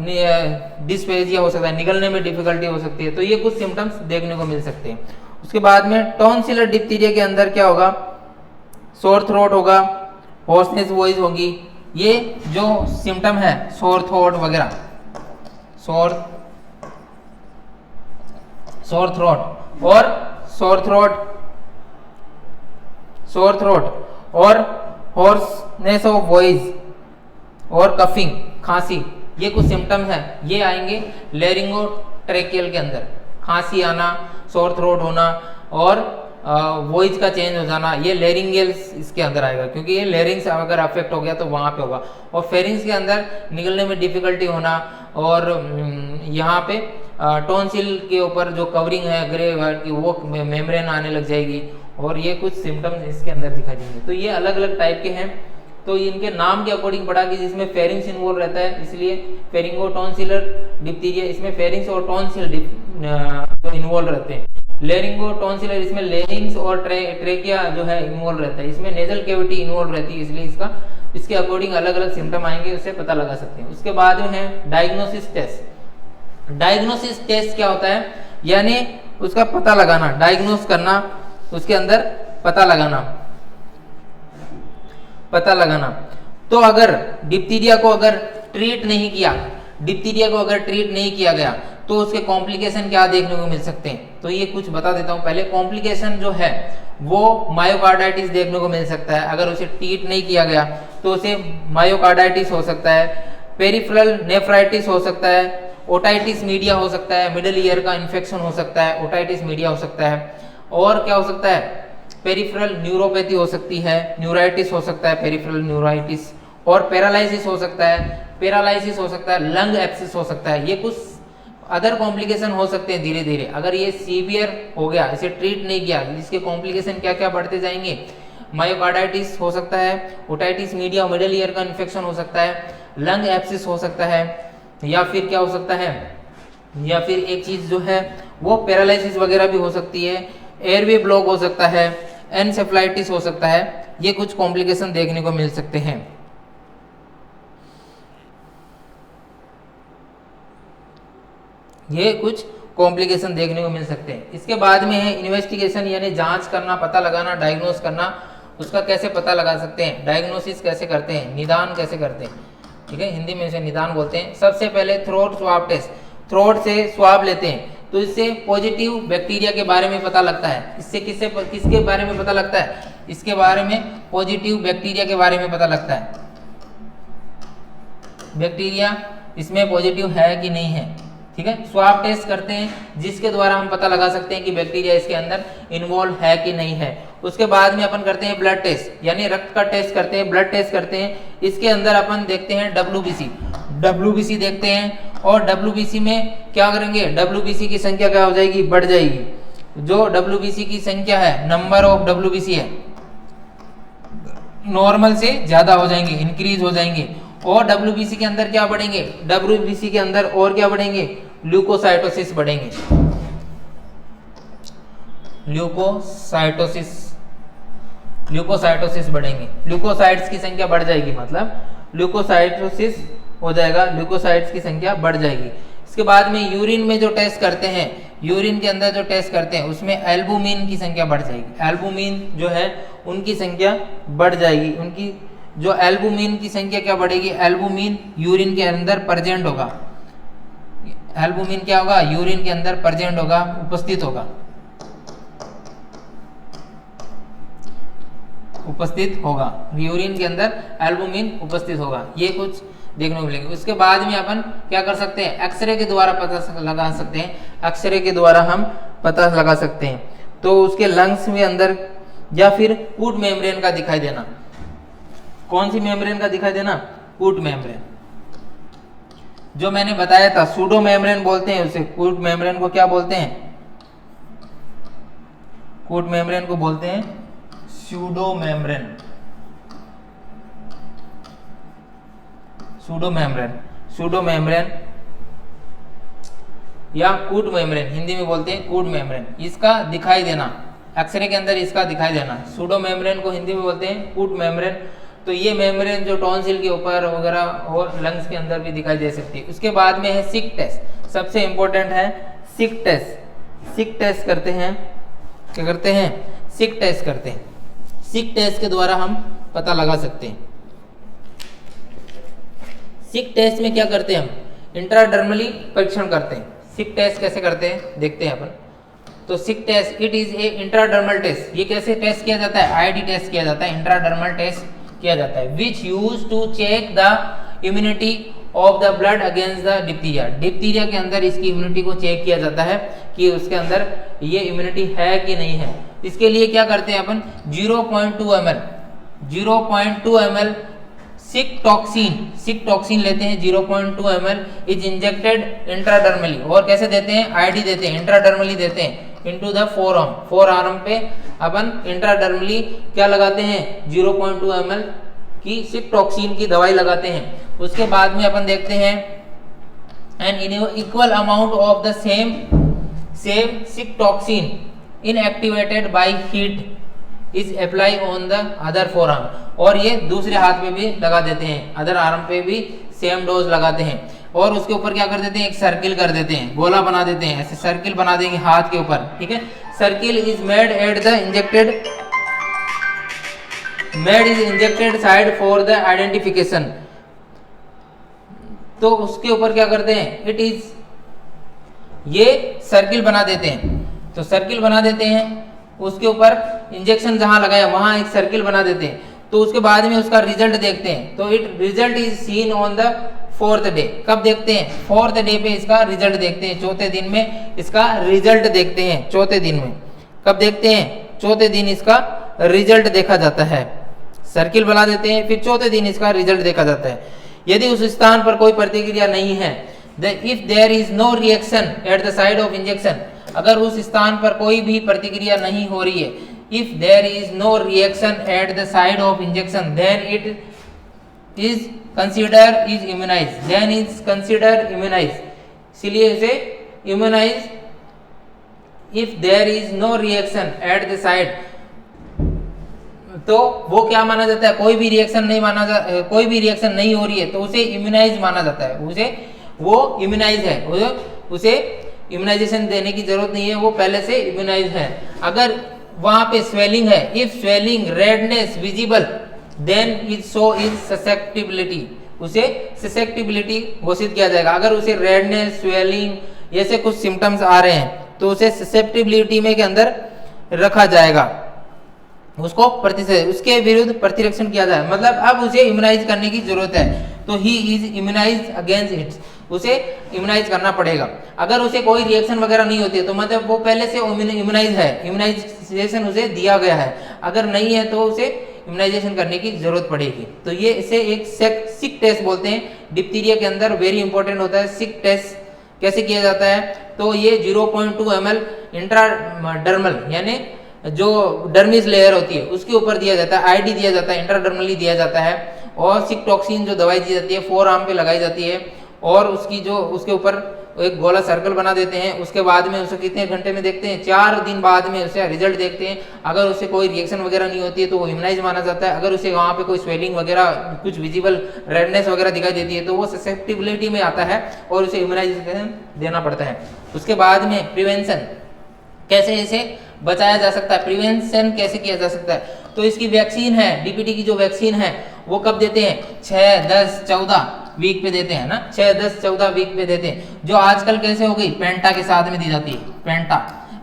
डिस्पेजिया हो सकता है, निगलने में डिफिकल्टी हो सकती है। तो ये कुछ सिम्टम्स देखने को मिल सकते हैं। उसके बाद में टॉन्सिलर डिप्थीरिया के अंदर क्या होगा, सोर थ्रोट होगा, होर्सनेस वॉइस होगी, ये जो सिम्टम है सोर थ्रोट वगैरह, सोर थ्रोट और होर्सनेस ऑफ वॉइस और कफिंग, खांसी, ये कुछ सिम्टम्स हैं, ये आएंगे लेरिंगो ट्रेकियल के अंदर। खांसी आना, सोर थ्रोट होना और वॉइस का चेंज हो जाना, ये लेरिंगेल्स इसके अंदर आएगा, क्योंकि ये लेरिंग्स अगर अफेक्ट हो गया तो वहाँ पे होगा। और फेरिंग्स के अंदर निकलने में डिफिकल्टी होना और यहाँ पे टॉन्सिल के ऊपर जो कवरिंग है ग्रे की वो मेम्ब्रेन आने लग जाएगी और ये कुछ सिम्टम्स इसके अंदर दिखाई देंगे। तो ये अलग अलग टाइप के हैं, तो इनके नाम के अकॉर्डिंग पढ़ा कि जिसमें फेरिंग्स इन्वॉल्व रहता है, इसलिए फेरिंगो टॉन्सिलर डिप्थीरिया, इसमें फेरिंग्स और टॉन्सिल इन्वॉल्व रहते हैं। लेरिंगो टॉन्सिलर, इसमें लेरिंग्स और ट्रेकिया जो है इन्वॉल्व रहता है, इसमें नेजल कैविटी इन्वॉल्व रहती है, इसलिए इसके अकॉर्डिंग अलग अलग सिम्टम आएंगे, उससे पता लगा सकते हैं। उसके बाद में है डायग्नोसिस टेस्ट। डायग्नोसिस टेस्ट क्या होता है, यानी उसका पता लगाना, डायग्नोस करना, उसके अंदर पता लगाना। तो अगर डिप्थीरिया को अगर ट्रीट नहीं किया गया तो उसके कॉम्प्लिकेशन क्या देखने को मिल सकते हैं, तो ये कुछ बता देता हूं। पहले कॉम्प्लिकेशन जो है वो मायोकार्डाइटिस देखने को मिल सकता है, अगर उसे ट्रीट नहीं किया गया तो उसे मायोकार्डाइटिस हो सकता है, पेरिफेरल नेफ्राइटिस हो सकता है, ओटाइटिस मीडिया हो सकता है, मिडल ईयर का इन्फेक्शन हो सकता है, ओटाइटिस मीडिया हो सकता है, और क्या हो सकता है, पेरिफेरल न्यूरोपैथी हो सकती है, न्यूराइटिस हो सकता है, पेरिफेरल न्यूराइटिस, और पैरालिसिस हो सकता है, लंग एब्सिस हो सकता है। ये कुछ अदर कॉम्प्लिकेशन हो सकते हैं धीरे धीरे, अगर ये सीवियर हो गया, इसे ट्रीट नहीं किया, इसके कॉम्प्लिकेशन क्या क्या बढ़ते जाएंगे, मायोकार्डाइटिस हो सकता है, ओटाइटिस मीडिया, मिडल ईयर का इन्फेक्शन हो सकता है, लंग एब्सिस हो सकता है, या फिर क्या हो सकता है, या फिर एक चीज जो है वो पैरालिसिस वगैरह भी हो सकती है, एयरवे ब्लॉक हो सकता है, एनसेफलाइटिस हो सकता है। ये कुछ कॉम्प्लिकेशन देखने को मिल सकते हैं। ये कुछ कॉम्प्लिकेशन देखने को मिल सकते हैं। इसके बाद में है इन्वेस्टिगेशन, यानी जांच करना, पता लगाना, डायग्नोस करना। उसका कैसे पता लगा सकते हैं, डायग्नोसिस कैसे करते हैं, निदान कैसे करते हैं, ठीक है, हिंदी में इसे निदान बोलते हैं। सबसे पहले थ्रोट स्वाब टेस्ट, थ्रोट से स्वाब लेते हैं तो इससे पॉजिटिव बैक्टीरिया के बारे में पता लगता है। इससे किसके बारे में पता लगता है, इसके बारे में पॉजिटिव बैक्टीरिया के बारे में पता लगता है। बैक्टीरिया इसमें पॉजिटिव है कि नहीं है। ठीक है, स्वाब टेस्ट करते हैं जिसके द्वारा हम पता लगा सकते हैं कि बैक्टीरिया इसके अंदर इन्वॉल्व है कि नहीं है। उसके बाद में अपन करते हैं ब्लड टेस्ट, यानी रक्त का टेस्ट करते हैं, ब्लड टेस्ट करते हैं। इसके अंदर अपन देखते हैं WBC देखते हैं, और WBC में क्या करेंगे, WBC की संख्या क्या हो जाएगी, बढ़ जाएगी। जो WBC की संख्या है, नंबर ऑफ WBC है, नॉर्मल से ज्यादा हो जाएंगे, इंक्रीज हो जाएंगे। और WBC के अंदर क्या बढ़ेंगे, WBC के अंदर और क्या बढ़ेंगे, ल्यूकोसाइटोसिस बढ़ेंगे, ल्यूकोसाइटोसिस बढ़ेंगे। ल्यूकोसाइट्स की संख्या बढ़ जाएगी, मतलब ल्यूकोसाइटोसिस हो जाएगा, ल्यूकोसाइट्स की संख्या बढ़ जाएगी। इसके बाद में यूरिन में जो टेस्ट करते हैं, यूरिन के अंदर जो टेस्ट करते हैं उसमें एल्बुमिन की संख्या बढ़ जाएगी। एल्बुमिन जो है उनकी संख्या बढ़ जाएगी। उनकी जो एल्बुमिन की संख्या क्या बढ़ेगी, एल्बुमिन यूरिन के अंदर प्रेजेंट होगा। एल्बुमिन क्या होगा, यूरिन के अंदर प्रेजेंट होगा, उपस्थित होगा, यूरिन के अंदर एल्बुमिन उपस्थित होगा। ये कुछ देखने को मिलेगा। उसके बाद में अपन क्या कर सकते हैं, एक्सरे के द्वारा पता लगा सकते हैं, एक्सरे के द्वारा हम पता लगा सकते हैं। तो उसके लंग्स में अंदर या फिर कूट मेम्ब्रेन का दिखाई देना। कौन सी मेम्ब्रेन का दिखाई देना, कूट मेम्ब्रेन। जो मैंने बताया था सूडो मेम्ब्रेन बोलते हैं उसे, कूट मेम्ब्रेन को क्या बोलते हैं, कूट मेम्ब्रेन को बोलते हैं सूडो मेम्ब्रेन। सूडो मेम्ब्रेन या कूट मेम्ब्रेन, हिंदी में बोलते हैं कूट मेम्ब्रेन। इसका दिखाई देना, एक्सरे के अंदर इसका दिखाई देना। सूडो मेम्ब्रेन को हिंदी में बोलते हैं कूट मेम्ब्रेन। तो ये मेम्ब्रेन जो टॉन्सिल के ऊपर वगैरह और लंग्स के अंदर भी दिखाई दे सकती है। उसके बाद में है सिक टेस्ट, सबसे इंपॉर्टेंट है सिक टेस्ट। सिक टेस्ट करते हैं, क्या करते हैं, सिक टेस्ट करते हैं। सिक टेस्ट के द्वारा हम पता लगा सकते हैं। सिक टेस्ट में क्या करते हैं हम, इंट्राडर्मली परीक्षण करते हैं। सिक टेस्ट कैसे करते हैं देखते हैं अपन। तो Schick test it is a intradermal test. ये कैसे टेस्ट किया जाता है, आईडी टेस्ट किया जाता है, इंट्राडर्मल टेस्ट किया जाता है। Which use to check the immunity of the blood against the diphtheria. Diphtheria के अंदर इसकी इम्यूनिटी को चेक किया जाता है कि उसके अंदर ये इम्यूनिटी है कि नहीं है। इसके लिए क्या करते हैं अपन, 0.2 ml सिक टॉक्सिन लेते हैं। 0.2 ml इज इंजेक्टेड इंट्राडर्मली। और कैसे देते हैं, आईडी देते हैं, इंट्राडर्मली देते हैं इनटू द फोर आर्म पे अपन इंट्राडर्मली क्या लगाते हैं, 0.2 ml की सिक टॉक्सिन की दवाई लगाते हैं। उसके बाद में अपन देखते हैं an equal amount of the same sick toxin inactivated by heat is apply on the other forearm. और ये दूसरे हाथ पे भी लगा देते हैं, अदर आर्म पे भी सेम डोज लगाते हैं। और उसके ऊपर क्या कर देते हैं, एक सर्किल कर देते हैं, गोला बना देते हैं, ऐसे सर्किल बना देंगे हाथ के ऊपर। ठीक है, circle is made at the injected side for the identification. तो उसके ऊपर क्या करते हैं, ये सर्किल बना देते हैं। तो सर्किल बना देते हैं, उसके ऊपर इंजेक्शन जहां लगाया वहां एक सर्किल बना देते हैं। तो उसके बाद में उसका रिजल्ट देखते हैं। तो result is seen on the 4th day. कब देखते हैं, 4th डे पे इसका रिजल्ट देखते हैं। चौथे दिन में इसका रिजल्ट देखते हैं। चौथे दिन में कब देखते हैं, चौथे दिन इसका रिजल्ट देखा जाता है। सर्किल बना देते हैं, फिर चौथे दिन इसका रिजल्ट देखा जाता है। यदि उस स्थान पर कोई प्रतिक्रिया नहीं है, if there is no reaction at the side of injection, अगर उस स्थान पर कोई भी प्रतिक्रिया नहीं हो रही है, if there is no reaction at the side of injection then it is consider is immunise. इसलिए इसे immunise. If there is no reaction at the side, तो वो क्या माना जाता है, कोई भी रिएक्शन नहीं हो रही है तो उसे इम्यूनाइज माना जाता है। वो इम्यूनाइज है, उसे इम्यूनाइजेशन देने की जरूरत नहीं है, वो पहले से इम्यूनाइज है। अगर वहां पे स्वेलिंग है, if swelling redness visible then is susceptibility, उसे ससेप्टिबिलिटी घोषित किया जाएगा। अगर उसे रेडनेस, स्वेलिंग ऐसे कुछ सिम्टम्स आ रहे हैं तो उसे ससेप्टिबिलिटी में के अंदर रखा जाएगा, उसको उसके विरुद्ध प्रतिरक्षण किया जाए। मतलब अब उसे इम्यूनाइज करने की जरूरत है। तो he is immunise against it, उसे इम्यूनाइज करना पड़ेगा। अगर उसे कोई रिएक्शन वगैरह नहीं होती है तो मतलब वो पहले से इम्यूनाइज है, इम्यूनाइजेशन उसे दिया गया है। अगर नहीं है तो उसे इम्यूनाइजेशन करने की जरूरत पड़ेगी। तो ये इसे एक सिक टेस्ट बोलते हैं। डिप्थीरिया के अंदर वेरी इंपॉर्टेंट होता है सिक टेस्ट। कैसे किया जाता है, तो ये 0.2 ml इंट्राडर्मल यानी जो डर्मिस लेयर होती है उसके ऊपर दिया जाता है, आईडी दिया जाता है, इंट्राडर्मली दिया जाता है। और सिक टॉक्सिन जो दवाई दी जाती है फोर आर्म पे लगाई जाती है और उसकी जो उसके ऊपर एक गोला सर्कल बना देते हैं। उसके बाद में उसे कितने घंटे में देखते हैं, 4 दिन बाद में उसे रिजल्ट देखते हैं। अगर उसे कोई रिएक्शन वगैरह नहीं होती है तो वो इम्यूनाइज माना जाता है। अगर उसे वहाँ पे कोई स्वेलिंग वगैरह कुछ विजिबल रेडनेस वगैरह दिखाई देती है तो वो ससेप्टिबिलिटी में आता है और उसे इम्यूनाइजेशन देना पड़ता है। उसके बाद में प्रिवेंशन, कैसे इसे बचाया जा सकता है, प्रिवेंशन कैसे किया जा सकता है, तो इसकी वैक्सीन है, डीपीटी की जो वैक्सीन है वो कब देते हैं, 6, 10, 14 वीक पे देते हैं ना, 6, 10, 14 वीक पे देते हैं। जो आजकल कैसे हो गई, पेंटा के साथ में दी जाती है, पेंटा।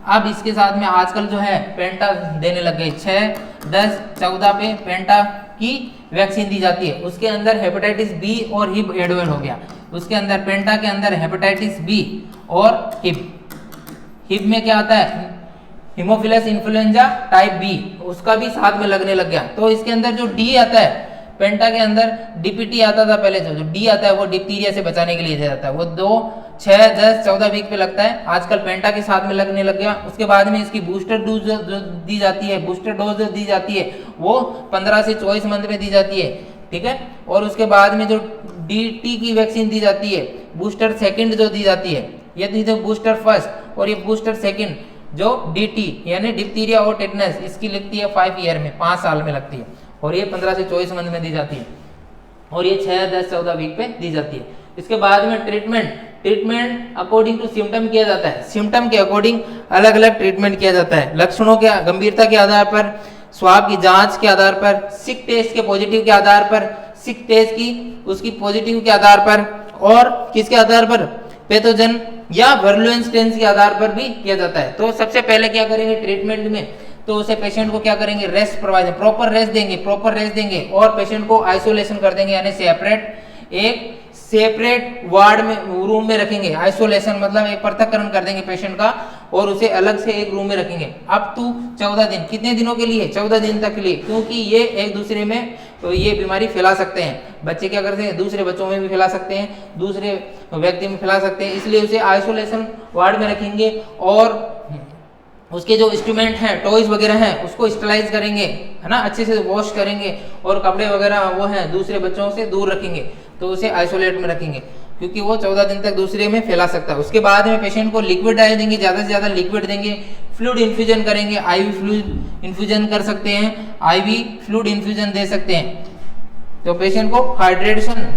अब इसके साथ में आजकल जो है पेंटा देने लग गए, 6, 10, 14 पे पेंटा की वैक्सीन दी जाती है। उसके अंदर हेपेटाइटिस बी और हिब एडवेल हो गया। उसके अंदर पेंटा के अंदर हेपेटाइटिस बी और हिब में क्या आता है, हीमोफिलस इन्फ्लुएंजा टाइप बी, उसका भी साथ में लगने लग गया। तो इसके अंदर जो डी आता है, पेंटा के अंदर डीपीटी आता था पहले, जो डी आता है वो डिप्थीरिया से बचाने के लिए दिया जाता है। वो 2, 6, 10, 14 वीक पे लगता है। आजकल पेंटा के साथ में लगने लग गया। उसके बाद में इसकी बूस्टर डोज जो दी जाती है, बूस्टर डोज जो दी जाती है वो 15 से 24 मंथ में दी जाती है, ठीक है। और उसके बाद में जो DT की वैक्सीन दी जाती है, बूस्टर सेकंड जो दी जाती है, ये दी तो बूस्टर फर्स्ट और ये बूस्टर सेकंड जो DT यानी डिप्थीरिया और टेटनस, इसकी लगती है 5 ईयर में, 5 साल में लगती है और ये 15 से 24 मंथ में दी जाती है और ये 6, 10, 14 वीक पे दी जाती है। इसके बाद में ट्रीटमेंट अकॉर्डिंग टू सिम्टम किया जाता है। सिम्टम के अकॉर्डिंग अलग अलग ट्रीटमेंट किया जाता है। लक्षणों के गंभीरता के आधार पर, स्वाब की जांच के आधार पर, सिक टेस्ट के पॉजिटिव के आधार पर, सिक टेस्ट की उसकी पॉजिटिव के आधार पर और किसके आधार पर, पैथोजन या वर्लुएंस टेंस के आधार पर भी किया जाता है। तो सबसे पहले क्या करेंगे ट्रीटमेंट में, तो उसे पेशेंट को क्या करेंगे, रेस्ट प्रोवाइड, प्रॉपर रेस्ट देंगे और पेशेंट को आइसोलेशन कर देंगे, यानी सेपरेट वार्ड में, रूम में रखेंगे। आइसोलेशन मतलब एक पृथक्करण कर देंगे पेशेंट का और उसे अलग से एक रूम में रखेंगे अप टू 14 दिन। कितने दिनों के लिए, 14 दिन तक के लिए, क्योंकि ये एक दूसरे में तो ये बीमारी फैला सकते हैं। बच्चे क्या करते हैं, दूसरे बच्चों में भी फैला सकते हैं, दूसरे व्यक्ति में फैला सकते हैं, इसलिए उसे आइसोलेशन वार्ड में रखेंगे और उसके जो इंस्ट्रूमेंट हैं, टॉयज वगैरह हैं, उसको स्टरलाइज करेंगे, है ना, अच्छे से वॉश करेंगे और कपड़े वगैरह वो हैं दूसरे बच्चों से दूर रखेंगे। तो उसे आइसोलेट में रखेंगे क्योंकि वो 14 दिन तक दूसरे में फैला सकता है। उसके बाद में पेशेंट को लिक्विड डायल देंगे, ज़्यादा से ज़्यादा लिक्विड देंगे, फ्लूइड इन्फ्यूजन करेंगे, IV फ्लूइड इन्फ्यूजन कर सकते हैं, IV फ्लूइड इन्फ्यूजन दे सकते हैं। तो पेशेंट को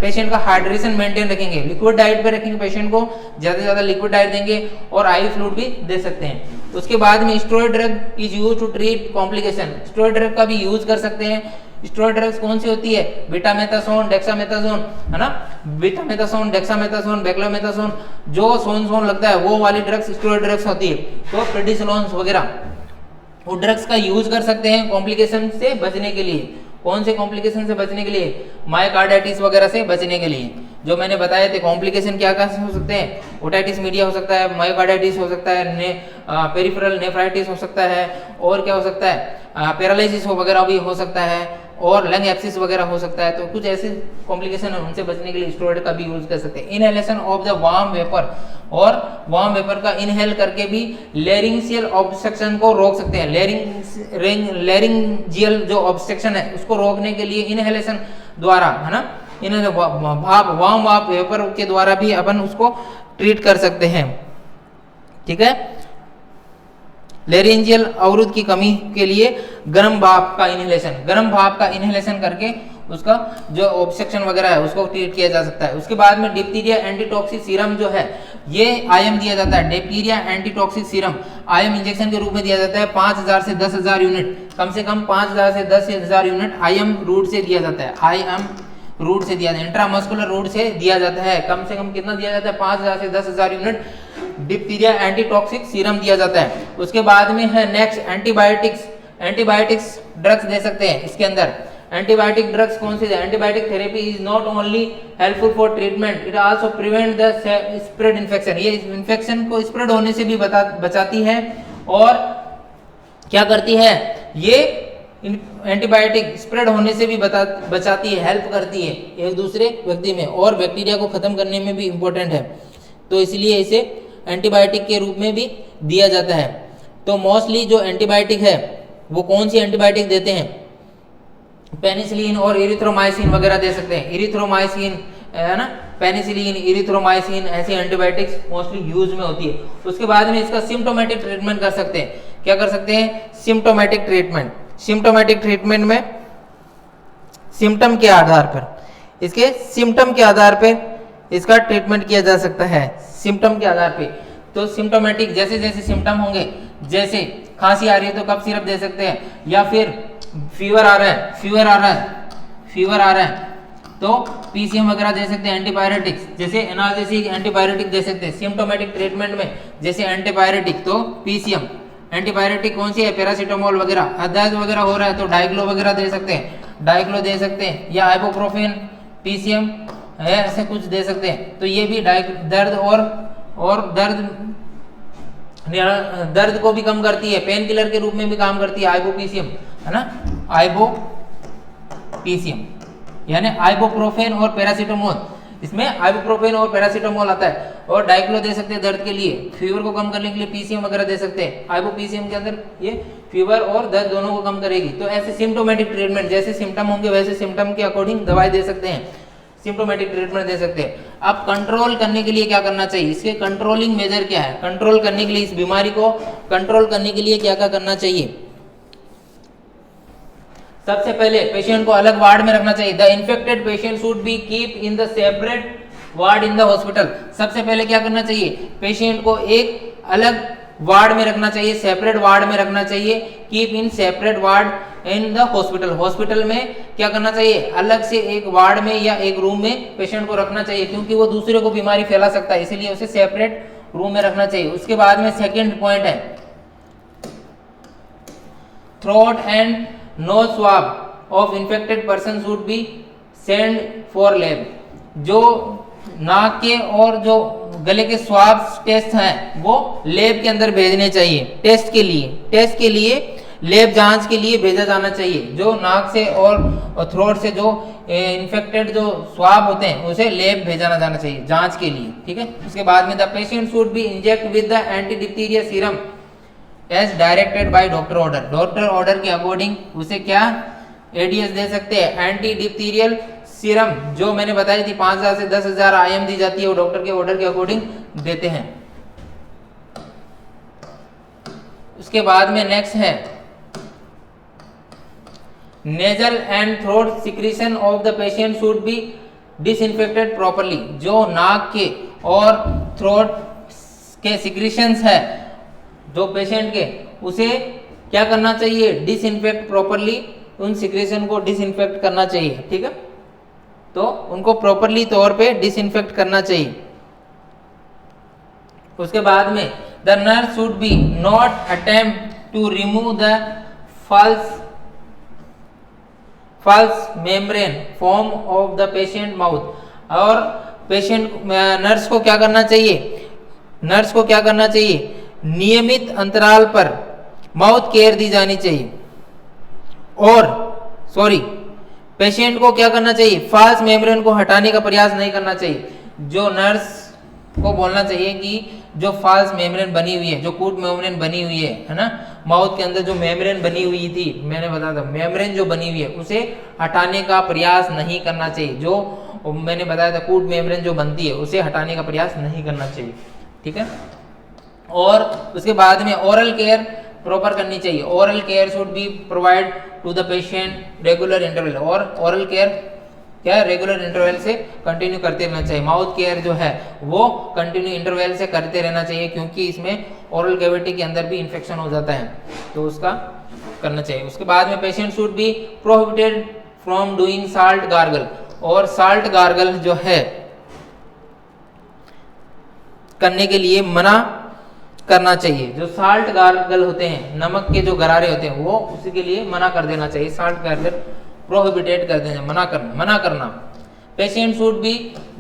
पेशेंट का हाइड्रेशन मेंटेन रखेंगे, लिक्विड डाइट पे रखेंगे, पेशेंट को ज़्यादा से ज़्यादा लिक्विड डाइट देंगे और IV फ्लूइड भी दे सकते हैं। उसके बाद में steroid drug is use to treat complication, steroid drug का भी यूज कर सकते हैं। स्टेरॉइड ड्रग्स कौन सी होती है, बीटामेथासोन, डेक्सामेथासोन, है ना, बीटामेथासोन, डेक्सामेथासोन, बेक्लोमेथासोन, जो सोन लगता है वो वाली ड्रग्स स्टेरॉइड ड्रग्स होती है। तो प्रेडिसोलोन्स वगैरह वो ड्रग्स का यूज कर सकते हैं कॉम्प्लिकेशन से बचने के लिए। कौन से कॉम्प्लिकेशन से बचने के लिए, मायोकार्डाइटिस वगैरह से बचने के लिए। जो मैंने बताए थे कॉम्प्लिकेशन क्या क्या हो सकते हैं, ओटाइटिस मीडिया हो सकता है, मायोकार्डाइटिस हो सकता है, पेरिफेरल नेफ्राइटिस हो सकता है और क्या हो सकता है, पैरालिसिस वगैरह भी हो सकता है और लंग एब्सिस वगैरह हो सकता है। तो कुछ ऐसे कॉम्प्लिकेशन है, उनसे बचने के लिए स्टेरॉइड का भी यूज कर सकते हैं। Inhalation of the warm vapour, और वार्म वेपर का इनहेल करके भी लेरिंजियल ऑब्स्ट्रक्शन को रोक सकते हैं। लेरिंजियल जो ऑब्स्ट्रक्शन है उसको रोकने के लिए इनहेलेशन द्वारा, है ना, वार्म वाप वेपर के द्वारा भी अपन उसको ट्रीट कर सकते हैं, ठीक है। लेरिंजियल अवरुद्ध की कमी के लिए गर्म भाप का इनहेलेशन करके उसका जो ऑब्स्ट्रक्शन वगैरह है उसको ट्रीट किया जा सकता है। उसके बाद में डिप्थीरिया एंटीटॉक्सिक सीरम जो है ये IM दिया जाता है। Diphtheria antitoxic serum IM injection के रूप में दिया जाता है। 5000 से 10,000 यूनिट, कम से कम 5000 से 10,000 यूनिट IM रूट से दिया जाता है। IM रूट से दिया जाता है, इंट्रामस्कुलर रूट से दिया जाता है। कम से कम कितना दिया जाता है, 5000 से 10,000 यूनिट डिप्थीरिया एंटीटॉक्सिक सीरम दिया जाता है। उसके बाद में है नेक्स्ट एंटीबायोटिक्स ड्रग्स दे सकते हैं। इसके अंदर एंटीबायोटिक ड्रग्स कौन सी है? Antibiotic therapy is not only helpful for treatment, it also prevent the spread infection, ये इन्फेक्शन को स्प्रेड होने से भी बचाती है। और क्या करती है? ये एंटीबायोटिक स्प्रेड होने से भी बचाती है, हेल्प करती है एक दूसरे व्यक्ति में, और बैक्टीरिया को खत्म करने में भी इम्पोर्टेंट है, तो इसलिए इसे एंटीबायोटिक के रूप में भी दिया जाता है। तो मोस्टली जो एंटीबायोटिक है वो कौन सी एंटीबायोटिक देते हैं? पेनिसिलिन और इरिथ्रोमाइसिन वगैरह दे सकते हैं, इरिथ्रोमाइसिन है ना, पेनिसिलिन, इरिथ्रोमाइसिन ऐसी एंटीबायोटिक्स मोस्टली यूज में होती है। उसके बाद में इसका सिम्टोमेटिक ट्रीटमेंट कर सकते हैं। क्या कर सकते हैं? Symptomatic treatment. सिम्टोमेटिक ट्रीटमेंट में सिम्टम के आधार पर, इसके सिम्टम के आधार पर इसका ट्रीटमेंट किया जा सकता है, सिम्टम के आधार पे। तो सिम्टोमेटिक जैसे जैसे सिम्टम होंगे, जैसे खांसी आ रही है तो कफ सिरप दे सकते हैं, या फिर फीवर आ रहा है तो पीसीएम वगैरह दे सकते हैं, एंटीबायोटिक्स जैसे एनाल्जेसिक एंटीबायोटिक दे सकते हैं। सिम्टोमेटिक ट्रीटमेंट में जैसे एंटीबायोटिक तो पीसीएम, एंटीबायोटिक कौन सी है? पैरासीटामोल वगैरह। दर्द वगैरह हो रहा है तो डाइक्लो वगैरह दे सकते हैं, डाइक्लो दे सकते हैं, या आइबुप्रोफेन, पीसीएम है, ऐसे कुछ दे सकते हैं। तो ये भी दर्द और दर्द को भी कम करती है, पेन किलर के रूप में भी काम करती है आइबोपीसीएम, है ना, आइबोपीसीएम यानी आइबुप्रोफेन और पैरासीटामोल, इसमें आइबुप्रोफेन और पैरासीटामोल आता है। और डाइक्लो दे सकते हैं दर्द के लिए, फीवर को कम करने के लिए पीसीएम वगैरह दे सकते हैं। आइबोपीसीएम के अंदर ये फीवर और दर्द दोनों को कम करेगी। तो ऐसे सिम्टोमेटिक ट्रीटमेंट, जैसे सिम्टम होंगे वैसे सिम्टम के अकॉर्डिंग दवाई दे सकते हैं, सिम्टोमेटिक ट्रीटमेंट दे सकते हैं। अब कंट्रोल करने के लिए क्या करना चाहिए? इसके कंट्रोलिंग मेजर क्या है? कंट्रोल करने के लिए, इस बीमारी को कंट्रोल करने के लिए क्या क्या करना चाहिए? सबसे पहले पेशेंट को अलग वार्ड में रखना चाहिए। The infected patient should be keep in the separate ward in the hospital. सबसे पहले क्या करना चाहिए? पेशेंट को एक अलग वार्ड में रखना चाहिए, सेपरेट वार्ड में रखना चाहिए। Keep in separate ward in the hospital. Hospital में क्या करना चाहिए? अलग से एक वार्ड में या एक रूम में पेशेंट को रखना चाहिए, क्योंकि वो दूसरे को बीमारी फैला सकता है, इसीलिए उसे सेपरेट रूम में रखना चाहिए। उसके बाद में सेकंड पॉइंट है throat and nose swab of infected person should be send for lab. जो नाक के और जो गले के स्वाब टेस्ट हैं वो लैब के अंदर भेजने चाहिए, टेस्ट के लिए लैब जांच के लिए भेजा जाना चाहिए। जो नाक से और थ्रोट से जो इन्फेक्टेड जो स्वाब होते हैं उसे लैब भेजा जाना चाहिए जांच के लिए, ठीक है। उसके बाद में the patient should be inject with the anti diphtheria serum as directed by doctor order. Doctor order के अकॉर्डिंग उसे क्या एडीएस दे सकते हैं, एंटी डिप्थीरियल सीरम, जो मैंने बताई थी 5000 से 10,000 IM दी जाती है, वो डॉक्टर के ऑर्डर के अकॉर्डिंग देते हैं। उसके बाद में नेक्स्ट है nasal and throat secretion of the patient should B disinfected properly. जो नाक के और थ्रोट के सिक्रीशंस है जो पेशेंट के, उसे क्या करना चाहिए? डिसइंफेक्ट प्रॉपर्ली, उन सिक्रीशन को डिसइंफेक्ट करना चाहिए, ठीक है। तो उनको प्रॉपर्ली तौर पे डिसइंफेक्ट करना चाहिए। उसके बाद में the nurse should be not attempt to remove the false membrane form of the patient mouth। और पेशेंट नर्स को क्या करना चाहिए? नियमित अंतराल पर माउथ केयर दी जानी चाहिए। और पेशेंट को क्या करना चाहिए? फॉल्स मेम्ब्रेन को हटाने का प्रयास नहीं करना चाहिए। जो नर्स को बोलना चाहिए कि जो फॉल्स मेम्ब्रेन बनी हुई है, जो कूट मेम्ब्रेन बनी हुई है ना, माउथ के अंदर जो मेम्ब्रेन बनी हुई थी, मैंने बताया था मेम्ब्रेन जो बनी हुई है उसे हटाने का प्रयास नहीं करना चाहिए। जो मैंने बताया था कूट मेम्ब्रेन जो बनती है उसे हटाने का प्रयास नहीं करना चाहिए, ठीक है। और उसके बाद में ओरल केयर प्रॉपर करनी चाहिए। Oral care should be provide to the patient regular interval. और ओरल केयर क्या रेगुलर इंटरवल से कंटिन्यू करते रहना चाहिए। माउथ केयर जो है वो कंटिन्यू इंटरवल से करते रहना चाहिए, क्योंकि इसमें ओरल कैविटी के अंदर भी इन्फेक्शन हो जाता है, तो उसका करना चाहिए। उसके बाद में patient should B prohibited from doing salt gargle. और साल्ट गार्गल जो है करने के लिए मना करना चाहिए। जो साल्ट गार्गल होते हैं, नमक के जो गरारे होते हैं, वो उसी के लिए मना कर देना चाहिए। साल्ट गार्गल प्रोहिबिटेड कर देना, मना करना। Patient should be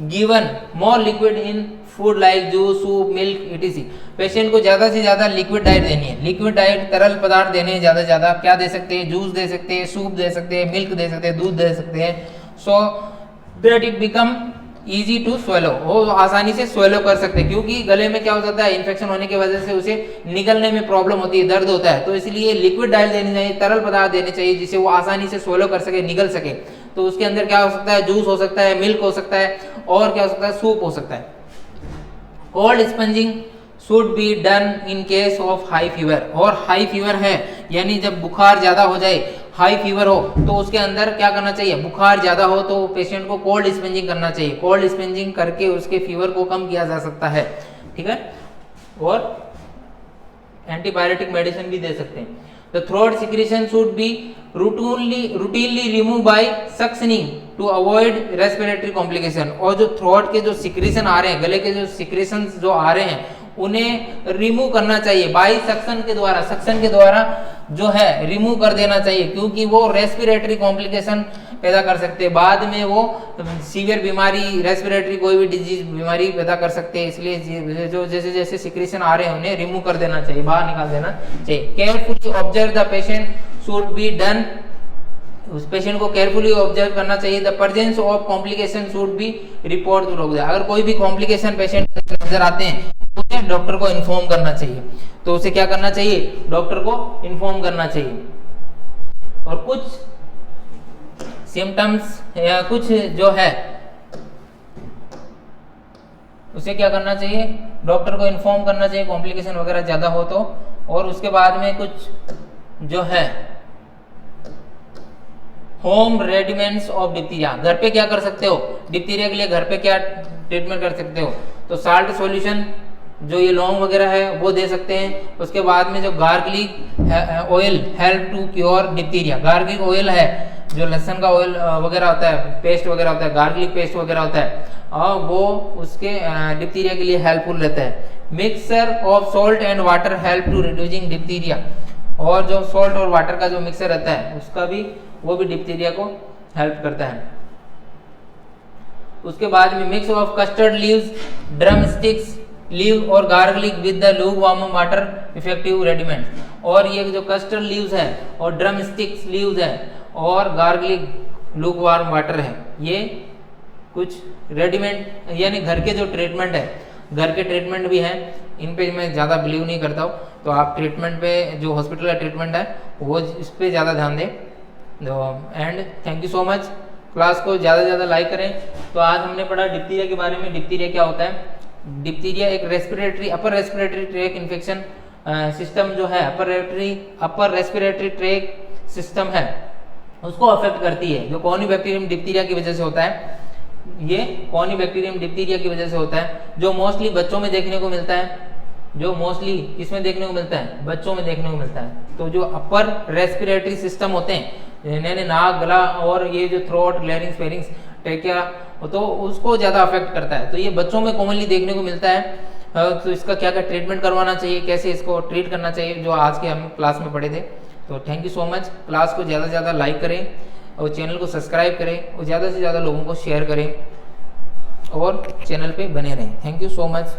given more liquid in food like juice, soup, milk etc। Patient को ज़्यादा से ज़्यादा लिक्विड डाइट देनी है। लिक्विड डाइट तरल पदार्थ देने हैं ज़्यादा से ज़्यादा। क्या दे सकते हैं? जूस दे सकते हैं, सूप दे सकते हैं, मिल्क दे सकते हैं, दूध दे सकते हैं। So that it become easy to swallow, वो आसानी से स्वेलो कर सकते हैं, क्योंकि गले में क्या हो जाता है, इन्फेक्शन होने की वजह से उसे निकलने में प्रॉब्लम होती है, दर्द होता है। तो इसलिए लिक्विड डाइट देनी चाहिए, तरल पदार्थ देने चाहिए जिसे वो आसानी से स्वेलो कर सके, निकल सके। तो उसके अंदर क्या हो सकता है? जूस हो सकता है, मिल्क हो सकता है, और क्या हो सकता है? सूप हो सकता है। Cold spongin should be done in case of high fever. और हाई फीवर है यानी जब बुखार ज्यादा हो जाए, हाई फीवर हो, तो उसके अंदर क्या करना चाहिए? बुखार ज्यादा हो तो पेशेंट को कोल्ड स्पंजिंग करना चाहिए। कोल्ड स्पंजिंग करके उसके फीवर को कम किया जा सकता है, ठीक है। और एंटीबायोटिक मेडिसिन भी दे सकते हैं। The throat secretion should be routinely removed by suctioning to avoid respiratory complication। और जो थ्रोट के जो सिक्रेशन आ रहे हैं, गले के जो सिक्रेशन जो आ रहे हैं, उन्हें रिमूव करना चाहिए बाई सक्शन के द्वारा। सक्शन के द्वारा जो है रिमूव कर देना चाहिए, क्योंकि वो रेस्पिरेटरी कॉम्प्लिकेशन पैदा कर सकते हैं। बाद में वो सीवियर बीमारी, रेस्पिरेटरी कोई भी डिजीज बीमारी पैदा कर सकते हैं। इसलिए जो जैसे जैसे सिक्रेशन आ रहे हैं उन्हें रिमूव कर देना चाहिए, बाहर निकाल देना चाहिए। Carefully observe the patient should be done. उस पेशेंट को केयरफुली ऑब्जर्व करना चाहिए। The presence of complication should be report to doctor. अगर कोई भी कॉम्प्लिकेशन पेशेंट नजर आते हैं उसे डॉक्टर को इन्फॉर्म करना चाहिए। तो उसे क्या करना चाहिए? डॉक्टर को इन्फॉर्म करना चाहिए। और कुछ सिम्टम्स या कुछ जो है उसे क्या करना चाहिए? डॉक्टर को इन्फॉर्म करना चाहिए, कॉम्प्लिकेशन वगैरह ज्यादा हो तो। और उसके बाद में कुछ जो है होम रेडिमेंट्स ऑफ डिप्थीरिया। घर पे क्या कर सकते हो? डिप्थीरिया के लिए घर पे क्या ट्रीटमेंट कर सकते हो? तो साल्ट सॉल्यूशन जो ये लौंग वगैरह है वो दे सकते हैं। उसके बाद में जो garlic oil help to cure diphtheria. Garlic oil है जो लहसुन का ऑयल वगैरह होता है, पेस्ट वगैरह होता है, गार्गलिक पेस्ट वगैरह होता है, और वो उसके डिप्थीरिया के लिए हेल्पफुल रहता है। Mixture of salt and water help to reducing diphtheria. और जो सॉल्ट और वाटर का जो मिक्सचर रहता है उसका भी वो भी डिप्थीरिया को हेल्प करता है। उसके बाद में mix of custard leaves, drumsticks leave और garlic with the lukewarm water effective remedy. और ये जो कस्टर्ड लीव्स है और ड्रम स्टिक्स लीव्स है और गार्गलिक लूक वार्म वाटर है, ये कुछ रेडीमेड यानी घर के जो ट्रीटमेंट है, घर के ट्रीटमेंट भी हैं। इन पे मैं ज़्यादा बिलीव नहीं करता हूँ, तो आप ट्रीटमेंट पे जो हॉस्पिटल का ट्रीटमेंट है वो इस पर ज़्यादा ध्यान दें। And thank you so much. Class को ज़्यादा से ज़्यादा लाइक करें। तो आज हमने पढ़ा डिप्थीरिया के बारे में। डिप्थीरिया क्या होता है? डिप्थीरिया एक रेस्पिरेटरी अपर रेस्पिरेटरी ट्रैक इन्फेक्शन सिस्टम जो है, अपर रेस्पिरेटरी ट्रैक सिस्टम है, उसको अफेक्ट करती है। जो कॉनिबैक्टीरियम डिप्थीरिया की वजह से होता है, ये कॉनिबैक्टीरियम डिप्थीरिया की वजह से होता है, जो मोस्टली बच्चों में देखने को मिलता है। जो मोस्टली किसमें देखने को मिलता है? बच्चों में देखने को मिलता है। तो जो अपर रेस्पिरेटरी सिस्टम होते हैं, यानी नाक, गला और ये जो थ्रोट, लैरिंग्स, फेरिंग्स, ट्रेकिया, तो उसको ज़्यादा अफेक्ट करता है। तो ये बच्चों में कॉमनली देखने को मिलता है। तो इसका क्या क्या ट्रीटमेंट करवाना चाहिए, कैसे इसको ट्रीट करना चाहिए, जो आज के हम क्लास में पढ़े थे। तो thank you so much. Class को ज़्यादा से ज़्यादा लाइक करें और चैनल को सब्सक्राइब करें और ज़्यादा से ज़्यादा लोगों को शेयर करें और चैनल पे बने रहें। Thank you so much.